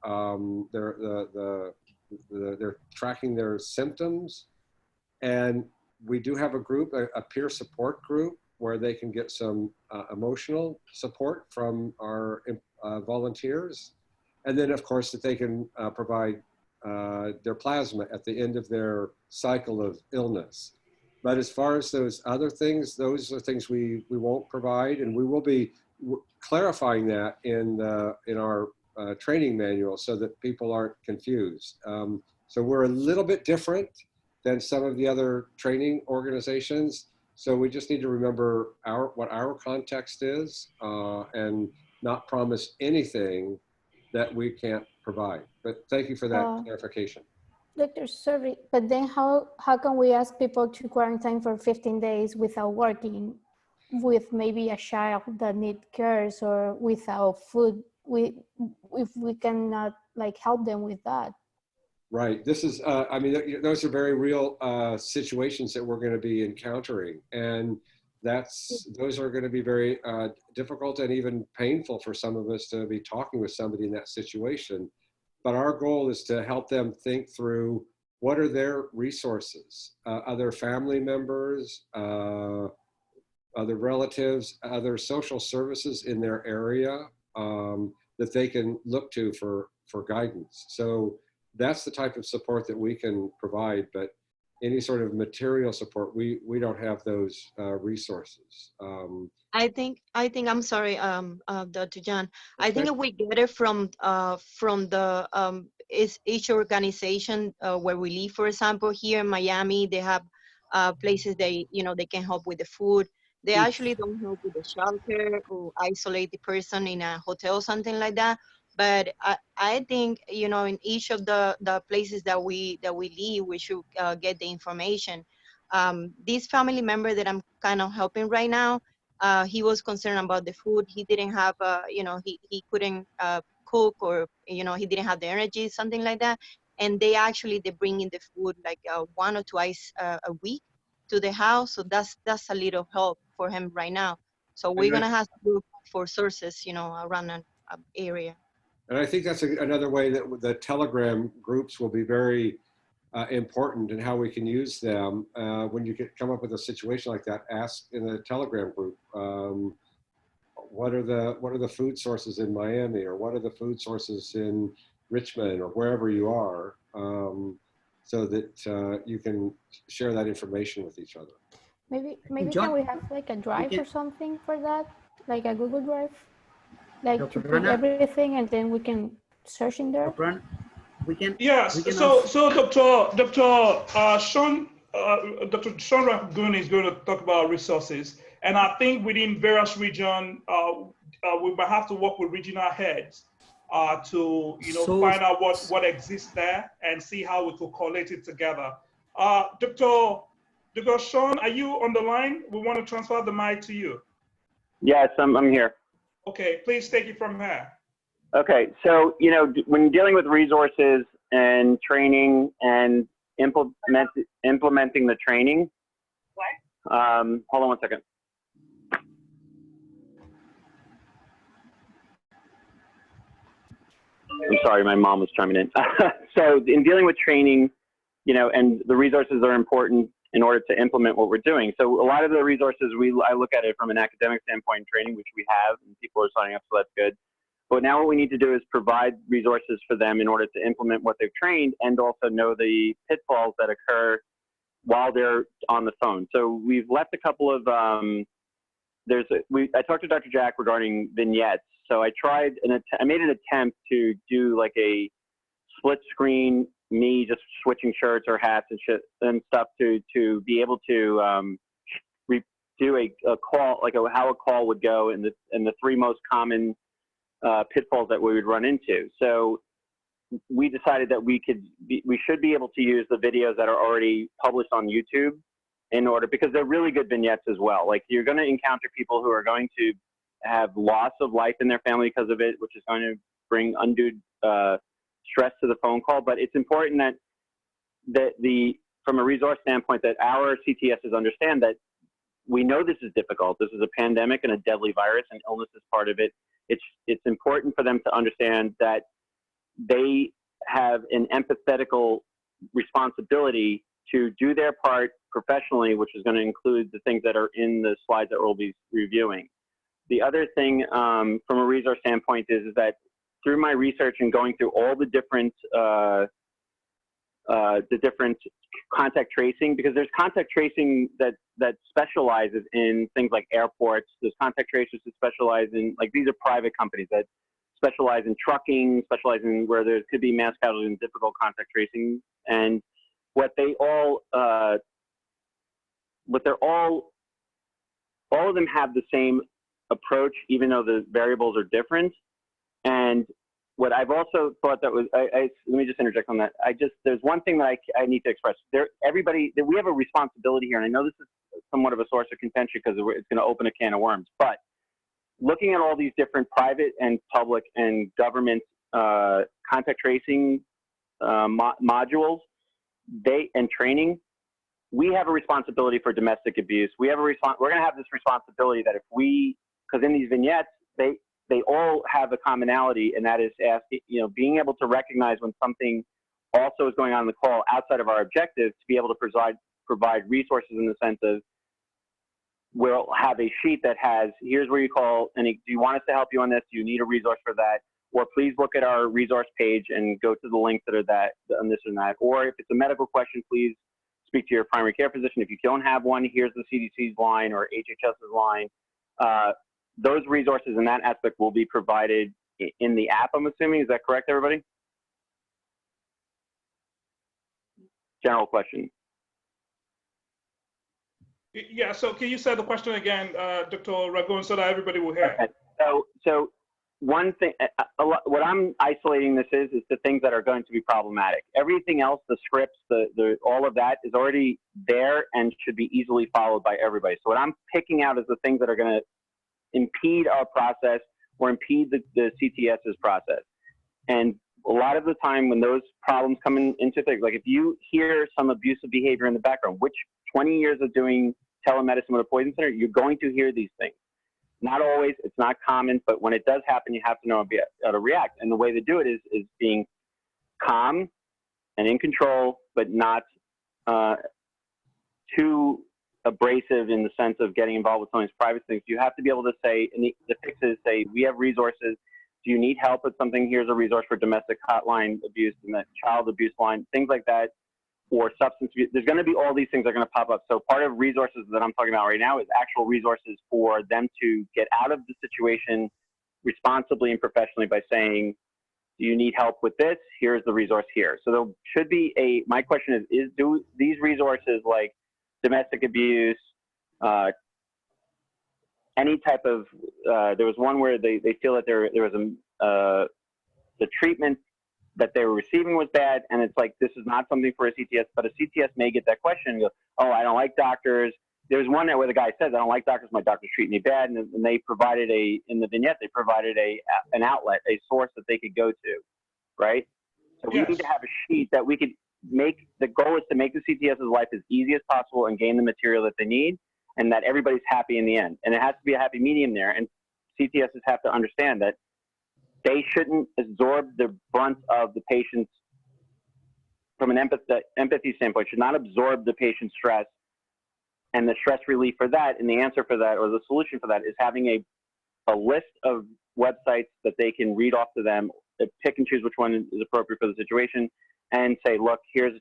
tracking their symptoms. And we do have a group, a peer support group, where they can get some emotional support from our volunteers. And then, of course, that they can provide their plasma at the end of their cycle of illness. But as far as those other things, those are things we won't provide, and we will be clarifying that in our training manual so that people aren't confused. So we're a little bit different than some of the other training organizations. So we just need to remember what our context is and not promise anything that we can't provide. But thank you for that clarification. Doctor, sorry, but then how can we ask people to quarantine for 15 days without working, with maybe a child that needs cares or without food? If we cannot like help them with that. Right. This is, I mean, those are very real situations that we're going to be encountering, and those are going to be very difficult and even painful for some of us to be talking with somebody in that situation. But our goal is to help them think through what are their resources, other family members, other relatives, other social services in their area that they can look to for guidance. So that's the type of support that we can provide, but any sort of material support, we don't have those resources. I think I'm sorry, Dr. John. I think if we get it from the each organization where we live. For example, here in Miami, they have places they can help with the food. They actually don't help with the shelter or isolate the person in a hotel or something like that. But I think, in each of the places that we live, we should get the information. This family member that I'm kind of helping right now, he was concerned about the food. He didn't have, he couldn't cook, or, he didn't have the energy, something like that. And they bring in the food like 1 or 2 times a week to the house. So that's a little help for him right now. So we're gonna have to look for sources, around an area. And I think that's another way that the Telegram groups will be very important, and how we can use them. When you come up with a situation like that, ask in the Telegram group, what are the food sources in Miami, or what are the food sources in Richmond, or wherever you are, so that you can share that information with each other. Maybe John, can we have like a drive or something for that, like a Google Drive, like Dr. to put Rana, everything and then we can search in there. Dr. Rana, Yes. we can So also, Dr. Sean Ragun is going to talk about resources, and I think within various regions, we might have to work with regional heads to find out what exists there and see how we could collate it together. Dr. Sean, are you on the line? We want to transfer the mic to you. Yes, I'm here. Okay, please take it from here. Okay, so when dealing with resources and training and implementing the training. Hold on one second. I'm sorry, my mom was chiming in. So in dealing with training, and the resources are important in order to implement what we're doing. So a lot of the resources, I look at it from an academic standpoint, training, which we have, and people are signing up, so that's good. But now what we need to do is provide resources for them in order to implement what they've trained, and also know the pitfalls that occur while they're on the phone. So we've left a couple of, I talked to Dr. Jack regarding vignettes. So I made an attempt to do like a split screen, me just switching shirts or hats and shit and stuff to be able to do a call, like how a call would go, and the 3 most common pitfalls that we would run into. So we decided that we should be able to use the videos that are already published on YouTube because they're really good vignettes as well. Like, you're going to encounter people who are going to have loss of life in their family because of it, which is going to bring undue stress to the phone call. But it's important that from a resource standpoint, that our CTSs understand that we know this is difficult. This is a pandemic and a deadly virus, and illness is part of it. It's important for them to understand that they have an empathetical responsibility to do their part professionally, which is going to include the things that are in the slides that we'll be reviewing. The other thing from a resource standpoint is that through my research and going through all the different contact tracing, because there's contact tracing that specializes in things like airports. There's contact tracers that specialize in, like, these are private companies that specialize in trucking, specialize in where there could be mass casualty and difficult contact tracing. And what all of them have the same approach, even though the variables are different. And what I've also thought that was, let me just interject on that. There's one thing that I need to express. We have a responsibility here, and I know this is somewhat of a source of contention because it's going to open a can of worms, but looking at all these different private and public and government contact tracing modules, and training, we have a responsibility for domestic abuse. We're going to have this responsibility that because in these vignettes, they all have a commonality, and that is being able to recognize when something also is going on in the call outside of our objective, to be able to provide resources in the sense of, we'll have a sheet that has, here's where you call, and do you want us to help you on this? Do you need a resource for that? Or please look at our resource page and go to the links that are on this and that. Or if it's a medical question, please speak to your primary care physician. If you don't have one, here's the CDC's line or HHS's line. Those resources in that aspect will be provided in the app, I'm assuming. Is that correct, everybody? General question. Yeah, so can you say the question again, Dr. Ragun, so that everybody will hear? Okay. So one thing, what I'm isolating this is the things that are going to be problematic. Everything else, the scripts, all of that is already there and should be easily followed by everybody. So what I'm picking out is the things that are going to impede our process or impede the CTS's process. And a lot of the time when those problems come into things, like if you hear some abusive behavior in the background, which 20 years of doing telemedicine with a poison center, you're going to hear these things. Not always, it's not common, but when it does happen, you have to know how to react. And the way to do it is being calm and in control, but not too abrasive in the sense of getting involved with someone's private things. You have to be able to say, and the fixes say, we have resources. Do you need help with something? Here's a resource for domestic hotline abuse, child abuse line, things like that, or substance abuse. There's going to be all these things that are going to pop up. So part of resources that I'm talking about right now is actual resources for them to get out of the situation responsibly and professionally by saying, do you need help with this? Here's the resource here. So there should be my question is do these resources like domestic abuse, any type of, there was one where they feel that there was the treatment that they were receiving was bad, and it's like, this is not something for a CTS, but a CTS may get that question and go, oh, I don't like doctors. There's one where the guy says, I don't like doctors, my doctors treat me bad, and they provided in the vignette, they provided an outlet, a source that they could go to, right? So we need to have a sheet that we could make, the goal is to make the CTS's life as easy as possible and gain the material that they need, and that everybody's happy in the end. And it has to be a happy medium there, and CTSs have to understand that they shouldn't absorb the brunt of the patient's, from an empathy standpoint, should not absorb the patient's stress. And the stress relief for that, and the answer for that, or the solution for that, is having a list of websites that they can read off to them, pick and choose which one is appropriate for the situation, and say, look, here's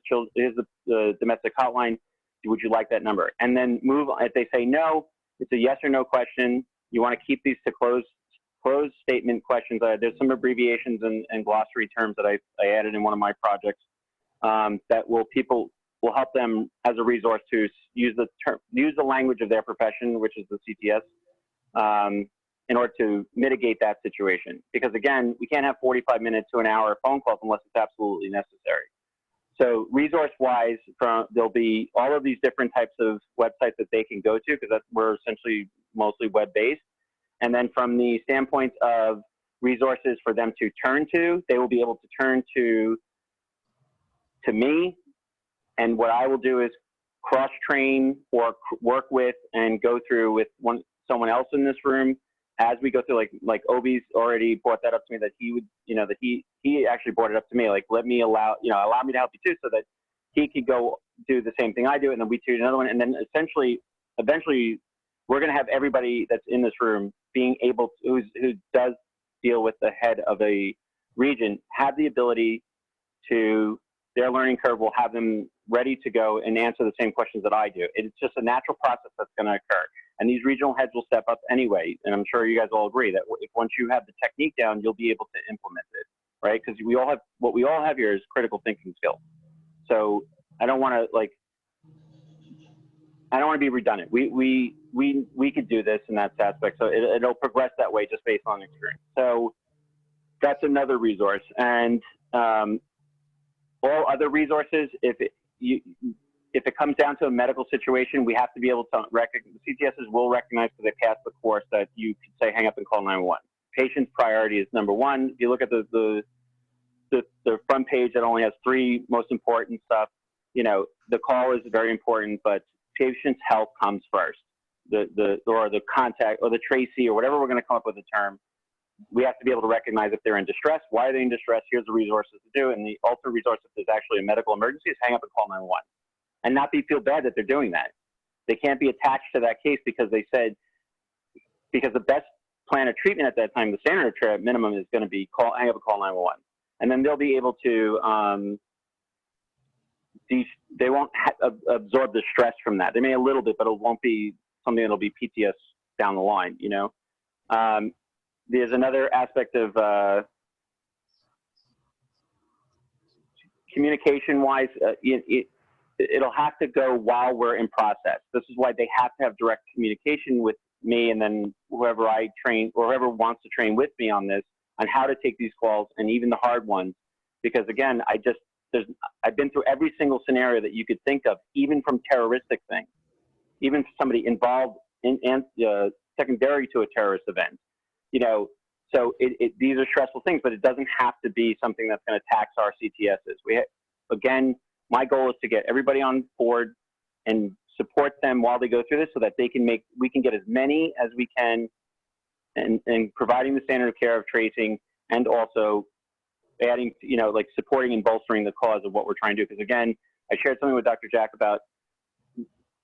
the domestic hotline. Would you like that number? And then move. If they say no, it's a yes or no question. You want to keep these to closed statement questions. There's some abbreviations and glossary terms that I added in one of my projects that will help them as a resource to use the language of their profession, which is the CTS, in order to mitigate that situation. Because again, we can't have 45 minutes to an hour phone calls unless it's absolutely necessary. So resource-wise, there'll be all of these different types of websites that they can go to, because we're essentially mostly web-based. And then from the standpoint of resources for them to turn to, they will be able to turn to me. And what I will do is cross-train or work with and go through with someone else in this room as we go through, like Obi's already brought that up to me, that he would, that he actually brought it up to me, like, allow me to help you too, so that he could go do the same thing I do, and then we do another one. And then eventually we're going to have everybody that's in this room being able to, who does deal with the head of a region, have the ability to, their learning curve will have them ready to go and answer the same questions that I do. It's just a natural process that's going to occur. And these regional heads will step up anyway. And I'm sure you guys all agree that if once you have the technique down, you'll be able to implement it, right? Because what we all have here is critical thinking skills. So I don't want to be redundant. We could do this in that aspect. So it'll progress that way just based on experience. So that's another resource. And all other resources, if it comes down to a medical situation, we have to be able to recognize, CTSs will recognize, because they passed the course, that you can say hang up and call 911. Patient's priority is number one. If you look at the front page that only has 3 most important stuff, the call is very important, but patient's health comes first. Or the contact or the Tracy or whatever we're going to come up with a term. We have to be able to recognize if they're in distress. Why are they in distress? Here's the resources to do. And the ultimate resource, if there's actually a medical emergency, is hang up and call 911. And not feel bad that they're doing that. They can't be attached to that case because they said, because the best plan of treatment at that time, the standard of care at minimum, is going to be hang up and call 911. And then they'll be able to, they won't absorb the stress from that. They may a little bit, but it won't be something that'll be PTS down the line, There's another aspect of communication-wise. It'll have to go while we're in process. This is why they have to have direct communication with me and then whoever I train or whoever wants to train with me on this, on how to take these calls and even the hard ones. Because again, I've been through every single scenario that you could think of, even from terroristic things, even for somebody involved in secondary to a terrorist event, you know. So these are stressful things, but it doesn't have to be something that's going to tax our CTSs. Again, my goal is to get everybody on board and support them while they go through this, so that we can get as many as we can, and providing the standard of care of tracing, and also adding, you know, like supporting and bolstering the cause of what we're trying to do. Because again, I shared something with Dr. Jack about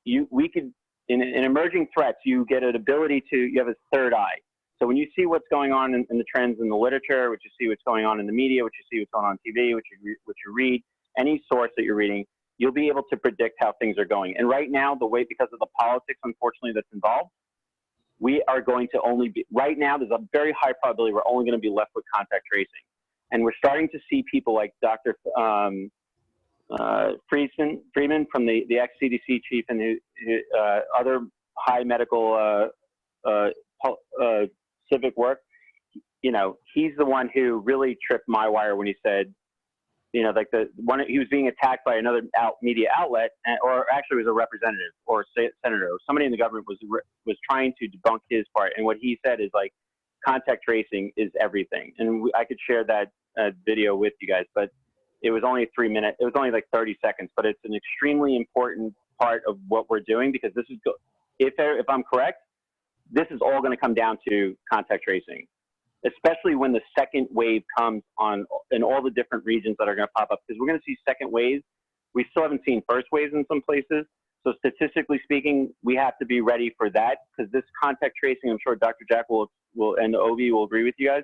we could, in emerging threats, you get an ability you have a third eye. So when you see what's going on in the trends in the literature, which you see what's going on in the media, which you see what's going on TV, which you read, any source that you're reading, you'll be able to predict how things are going. And right now, because of the politics, unfortunately, that's involved, we are going to only be, right now, there's a very high probability we're only going to be left with contact tracing. And we're starting to see people like Dr. Friedman from the ex-CDC chief and other high medical civic work. You know, he's the one who really tripped my wire when he said, you know, like he was being attacked by another media outlet, or actually was a representative or senator or somebody in the government was trying to debunk his part. And what he said is like, contact tracing is everything. And I could share that video with you guys, but it was only 3 minutes. It was only like 30 seconds, but it's an extremely important part of what we're doing, because this is, if I'm correct, this is all going to come down to contact tracing, especially when the second wave comes in all the different regions that are going to pop up, because we're going to see second waves. We still haven't seen first waves in some places. So statistically speaking, we have to be ready for that, because this contact tracing, I'm sure Dr. Jack will and Ovi will agree with you guys,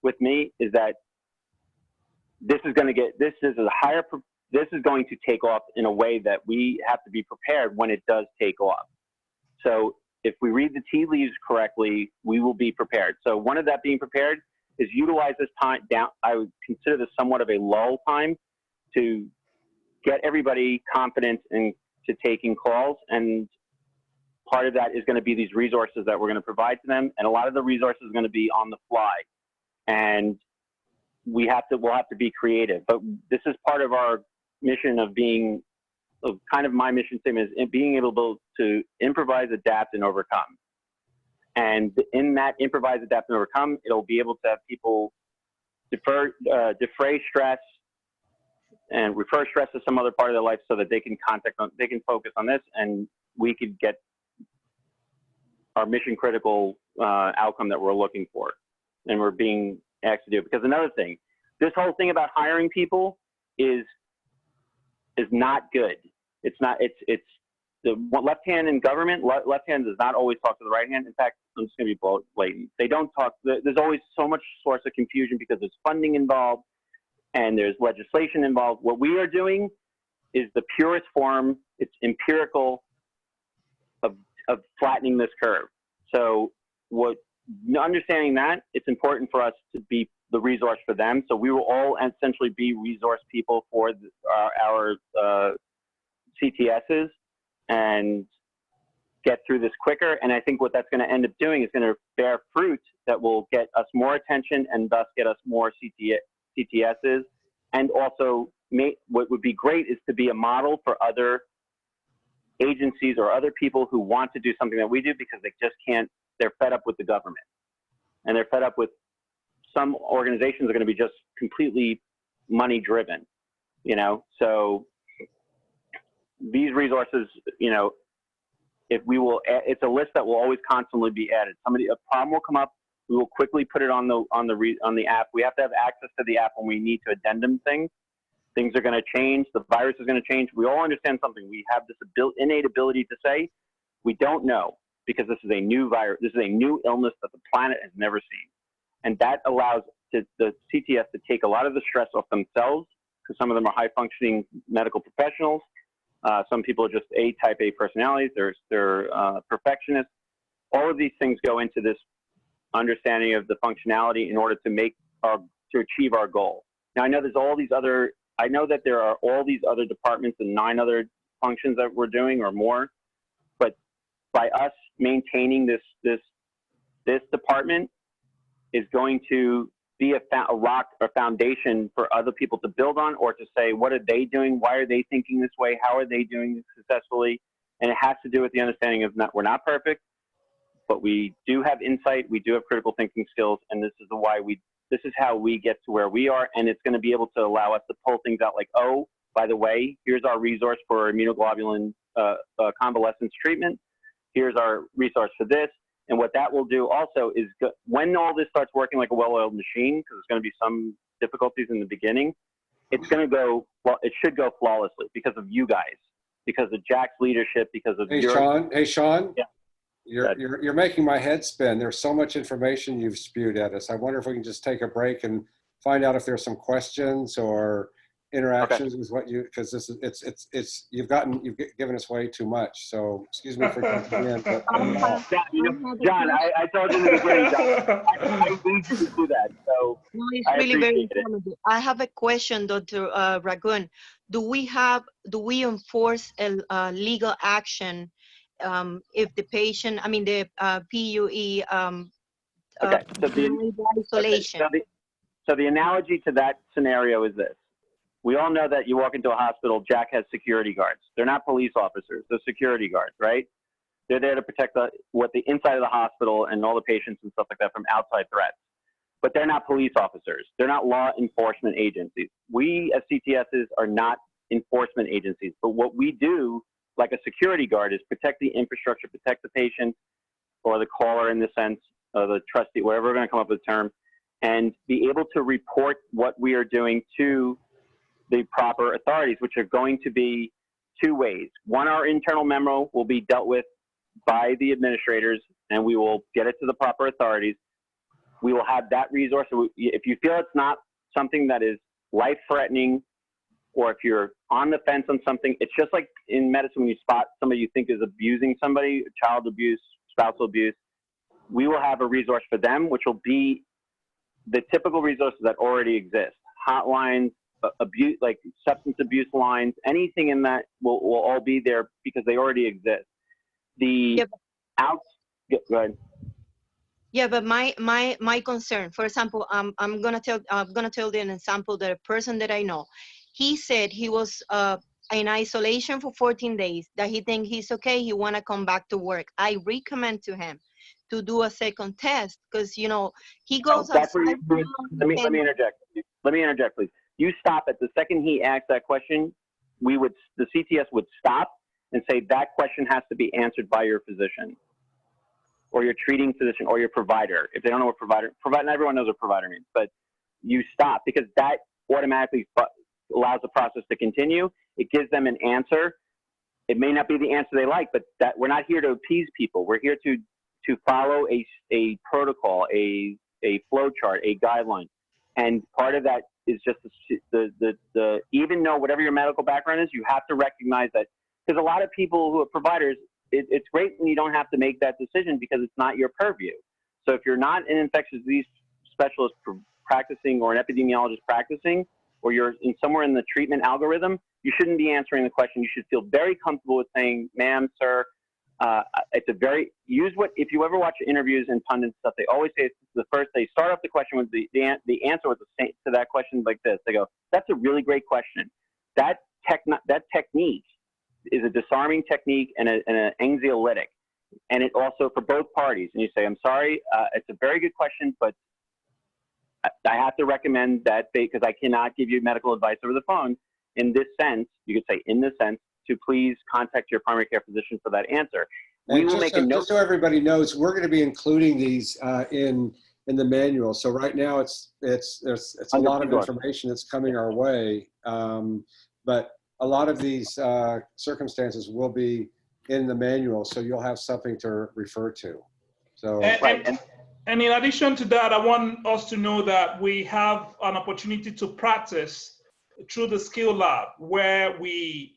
with me, is that this is going to take off in a way that we have to be prepared when it does take off. So if we read the tea leaves correctly, we will be prepared. So one of that being prepared is utilize this time down. I would consider this somewhat of a lull time to get everybody confident into taking calls. And part of that is going to be these resources that we're going to provide to them. And a lot of the resources are going to be on the fly. And we'll have to be creative. But this is part of our mission of kind of my mission statement is being able to improvise, adapt, and overcome. And in that improvise, adapt, and overcome, it'll be able to have people defray stress and refer stress to some other part of their life, so that they can focus on this, and we could get our mission critical outcome that we're looking for, and we're being asked to do. Because another thing, this whole thing about hiring people is not good. It's not. It's the left hand in government. Left hand does not always talk to the right hand. In fact, I'm just going to be blatant. They don't talk. There's always so much source of confusion, because there's funding involved and there's legislation involved. What we are doing is the purest form. It's empirical of flattening this curve. So understanding that, it's important for us to be the resource for them. So we will all essentially be resource people for our CTSs and get through this quicker. And I think what that's going to end up doing is going to bear fruit that will get us more attention, and thus get us more CTSs. And also, what would be great is to be a model for other agencies or other people who want to do something that we do, because they just can't. They're fed up with the government, and they're fed up with some organizations are going to be just completely money driven, you know. So these resources, you know, it's a list that will always constantly be added. A problem will come up, we will quickly put it on the app. We have to have access to the app when we need to addendum things. Things are going to change. The virus is going to change. We all understand something. We have this innate ability to say, we don't know, because this is a new virus. This is a new illness that the planet has never seen. And that allows the CTS to take a lot of the stress off themselves, because some of them are high functioning medical professionals. Some people are just type A personalities. They're perfectionists. All of these things go into this understanding of the functionality in order to achieve our goal. Now, I know that there are all these other departments and 9 other functions that we're doing or more, but by us maintaining this department is going to be a rock or foundation for other people to build on, or to say, what are they doing? Why are they thinking this way? How are they doing this successfully? And it has to do with the understanding of we're not perfect, but we do have insight. We do have critical thinking skills. And this is how we get to where we are. And it's going to be able to allow us to pull things out like, oh, by the way, here's our resource for immunoglobulin convalescence treatment. Here's our resource for this. And what that will do also is when all this starts working like a well-oiled machine, because there's going to be some difficulties in the beginning, it's going to go, well, it should go flawlessly because of you guys, because of Jack's leadership, because of Sean. Hey, Sean. Yeah. You're making my head spin. There's so much information you've spewed at us. I wonder if we can just take a break and find out if there's some questions or interactions with what because this is you've given us way too much. So excuse me for jumping in. But, John, I told you in the beginning, John, I need you to do that. So no, it's really very informative. I have a question, Dr. Ragun. Do we enforce a legal action if the patient, I mean the PUE isolation? So the analogy to that scenario is this. We all know that you walk into a hospital, Jack has security guards. They're not police officers, they're security guards, right? They're there to protect the inside of the hospital and all the patients and stuff like that from outside threats. But they're not police officers. They're not law enforcement agencies. We as CTSs are not enforcement agencies. But what we do, like a security guard, is protect the infrastructure, protect the patient or the caller in the sense, or the trustee, whatever we're going to come up with a term, and be able to report what we are doing to the proper authorities, which are going to be two ways. One, our internal memo will be dealt with by the administrators and we will get it to the proper authorities. We will have that resource. So if you feel it's not something that is life-threatening, or if you're on the fence on something, it's just like in medicine when you spot somebody you think is abusing somebody, child abuse, spousal abuse, we will have a resource for them, which will be the typical resources that already exist. Hotlines, abuse, like substance abuse lines, anything in that will all be there because they already exist. Go ahead. Yeah, but my concern, for example, I'm gonna tell you an example that a person that I know, he said he was in isolation for 14 days, that he think he's okay, he wanna come back to work. I recommend to him to do a second test because he goes outside. Let me interject. Let me interject, please. You stop at the second he asked that question. The CTS would stop and say that question has to be answered by your physician, or your treating physician, or your provider. If they don't know what provider, everyone knows what provider means, but you stop because that automatically allows the process to continue. It gives them an answer. It may not be the answer they like, but that we're not here to appease people. We're here to follow a protocol, a flow chart, a guideline. And part of that is just even though whatever your medical background is, you have to recognize that, because a lot of people who are providers, it's great when you don't have to make that decision because it's not your purview. So if you're not an infectious disease specialist practicing or an epidemiologist practicing, or you're somewhere in the treatment algorithm, you shouldn't be answering the question. You should feel very comfortable with saying, ma'am, sir, if you ever watch interviews and pundit stuff, they always say they start off the question with the answer with to that question like this. They go, that's a really great question. That technique is a disarming technique and an anxiolytic. And it also for both parties. And you say, I'm sorry, it's a very good question, but I have to recommend that because I cannot give you medical advice over the phone. In this sense, you could say, in this sense, to please contact your primary care physician for that answer. We will make a note. Just so everybody knows, we're going to be including these in the manual. So right now it's a lot of information that's coming our way, but a lot of these circumstances will be in the manual, so you'll have something to refer to. So. And in addition to that, I want us to know that we have an opportunity to practice through the skill lab, where we,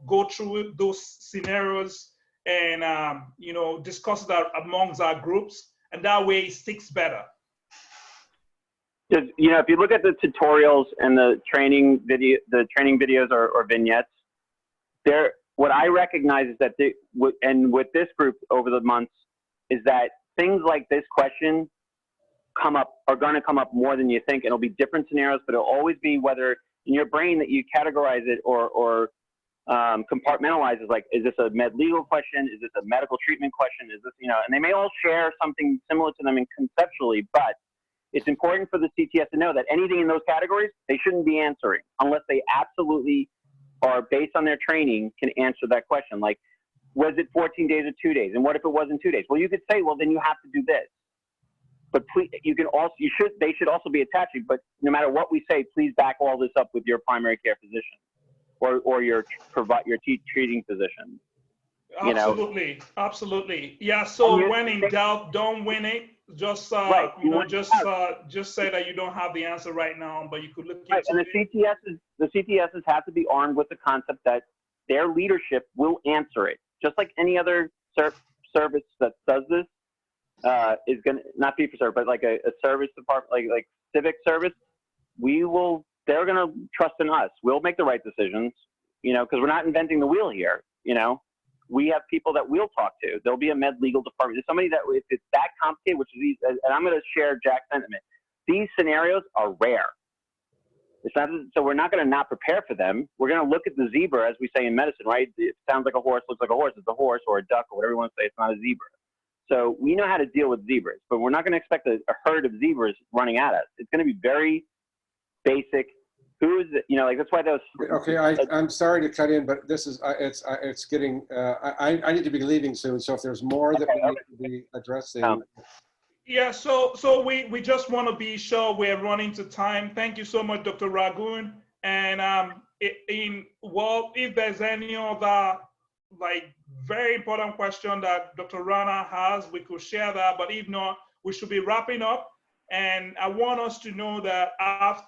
go through those scenarios and, discuss that amongst our groups, and that way it sticks better. If you look at the tutorials and the training videos or vignettes, what I recognize is that, and with this group over the months, is that things like this question are going to come up more than you think. And it'll be different scenarios, but it'll always be whether in your brain that you categorize it or compartmentalize it, like, is this a med legal question? Is this a medical treatment question? Is this, and they may all share something similar to them conceptually, but it's important for the CTS to know that anything in those categories, they shouldn't be answering unless they absolutely are, based on their training, can answer that question. Like, was it 14 days or 2 days? And what if it wasn't 2 days? Well, you could say, well, then you have to do this. But please, they should also be attaching, but no matter what we say, please back all this up with your primary care physician or your treating physician. Absolutely, absolutely. Yeah, so when in doubt, don't win it. Just just say that you don't have the answer right now, but you could look into and the CTSs have to be armed with the concept that their leadership will answer it, just like any other service that does this is going to not be for service, but like a service department, like civic service. They're going to trust in us. We'll make the right decisions, because we're not inventing the wheel here. We have people that we'll talk to. There'll be a med legal department. There's somebody that, if it's that complicated, which is these, and I'm going to share Jack's sentiment, these scenarios are rare. It's not, so we're not going to not prepare for them. We're going to look at the zebra, as we say in medicine, right? It sounds like a horse, looks like a horse. It's a horse or a duck or whatever you want to say. It's not a zebra. So we know how to deal with zebras, but we're not going to expect a herd of zebras running at us. It's going to be very basic. Who is it? Like, that's why those. Okay, I'm sorry to cut in, but this is it's getting. I need to be leaving soon. So if there's more that we need to be addressing. Yeah. So we just want to be sure we're running to time. Thank you so much, Dr. Ragun. And if there's any other very important question that Dr. Rana has, we could share that. But if not, we should be wrapping up. And I want us to know that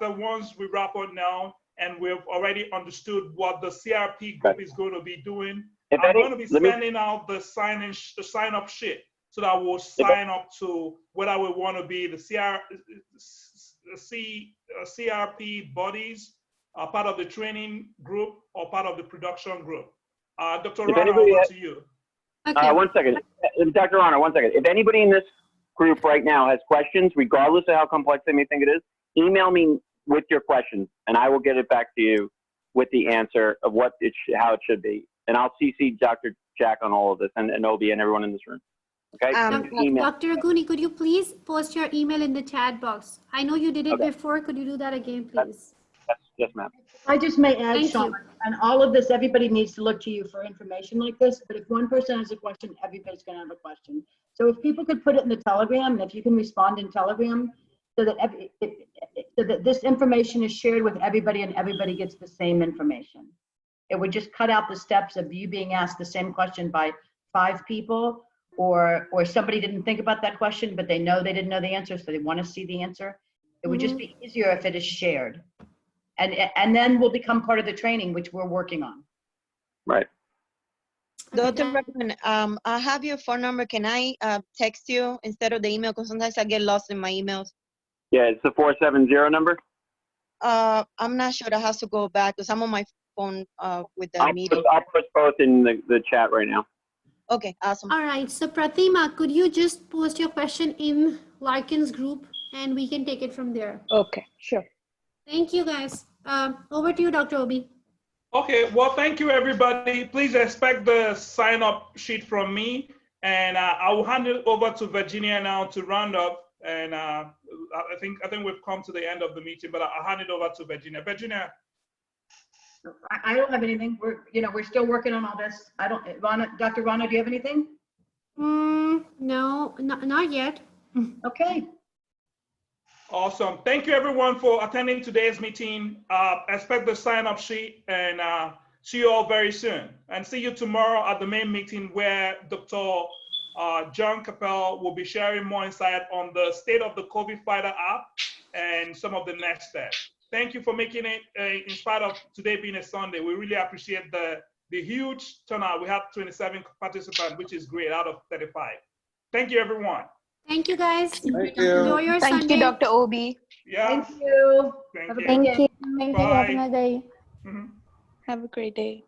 once we wrap up now, and we've already understood what the CRP group is going to be doing, I'm going to be sending out the sign-up sheet so that we'll sign up to whether we want to be the CRP bodies, part of the training group, or part of the production group. Dr. Rana, over to you. Okay. 1 second. Dr. Rana, 1 second. If anybody in this group right now has questions, regardless of how complex they may think it is, email me with your questions, and I will get it back to you with the answer of how it should be. And I'll CC Dr. Jack on all of this, and Obi and everyone in this room. Okay? Dr. Aguni, could you please post your email in the chat box? I know you did it before. Could you do that again, please? Yes, ma'am. I just may add, Thank Sean, you. and all of this, everybody needs to look to you for information like this, but if one person has a question, everybody's going to have a question. So if people could put it in the Telegram, and if you can respond in Telegram, so that this information is shared with everybody and everybody gets the same information. It would just cut out the steps of you being asked the same question by 5 people, or somebody didn't think about that question, but they know they didn't know the answer, so they want to see the answer. It would just be easier if it is shared. And then we'll become part of the training, which we're working on. Right. Dr. Beckman, I have your phone number. Can I text you instead of the email? Because sometimes I get lost in my emails. Yeah, it's the 470 number. I'm not sure. That has to go back because I'm on my phone with the meeting. I'll put both in the chat right now. Okay, awesome. All right. So Pratima, could you just post your question in Larkin's group, and we can take it from there? Okay, sure. Thank you, guys. Over to you, Dr. Obi. Okay, well, thank you, everybody. Please expect the sign-up sheet from me, and I will hand it over to Virginia now to round up. And I think we've come to the end of the meeting, but I'll hand it over to Virginia. Virginia. I don't have anything. We're still working on all this. Dr. Rana, do you have anything? No, not yet. Okay. Awesome. Thank you, everyone, for attending today's meeting. Expect the sign-up sheet, and see you all very soon. And see you tomorrow at the main meeting where Dr. John Capel will be sharing more insight on the state of the COVID Fighter app and some of the next steps. Thank you for making it, in spite of today being a Sunday. We really appreciate the huge turnout. We have 27 participants, which is great, out of 35. Thank you, everyone. Thank you, guys. Thank you. Enjoy your Thank Sunday. you, Dr. Obi. Yeah. Thank you. Thank Have a you. great Thank day. you. Thank you. Have a Bye. nice day. Mhm. Have a great day.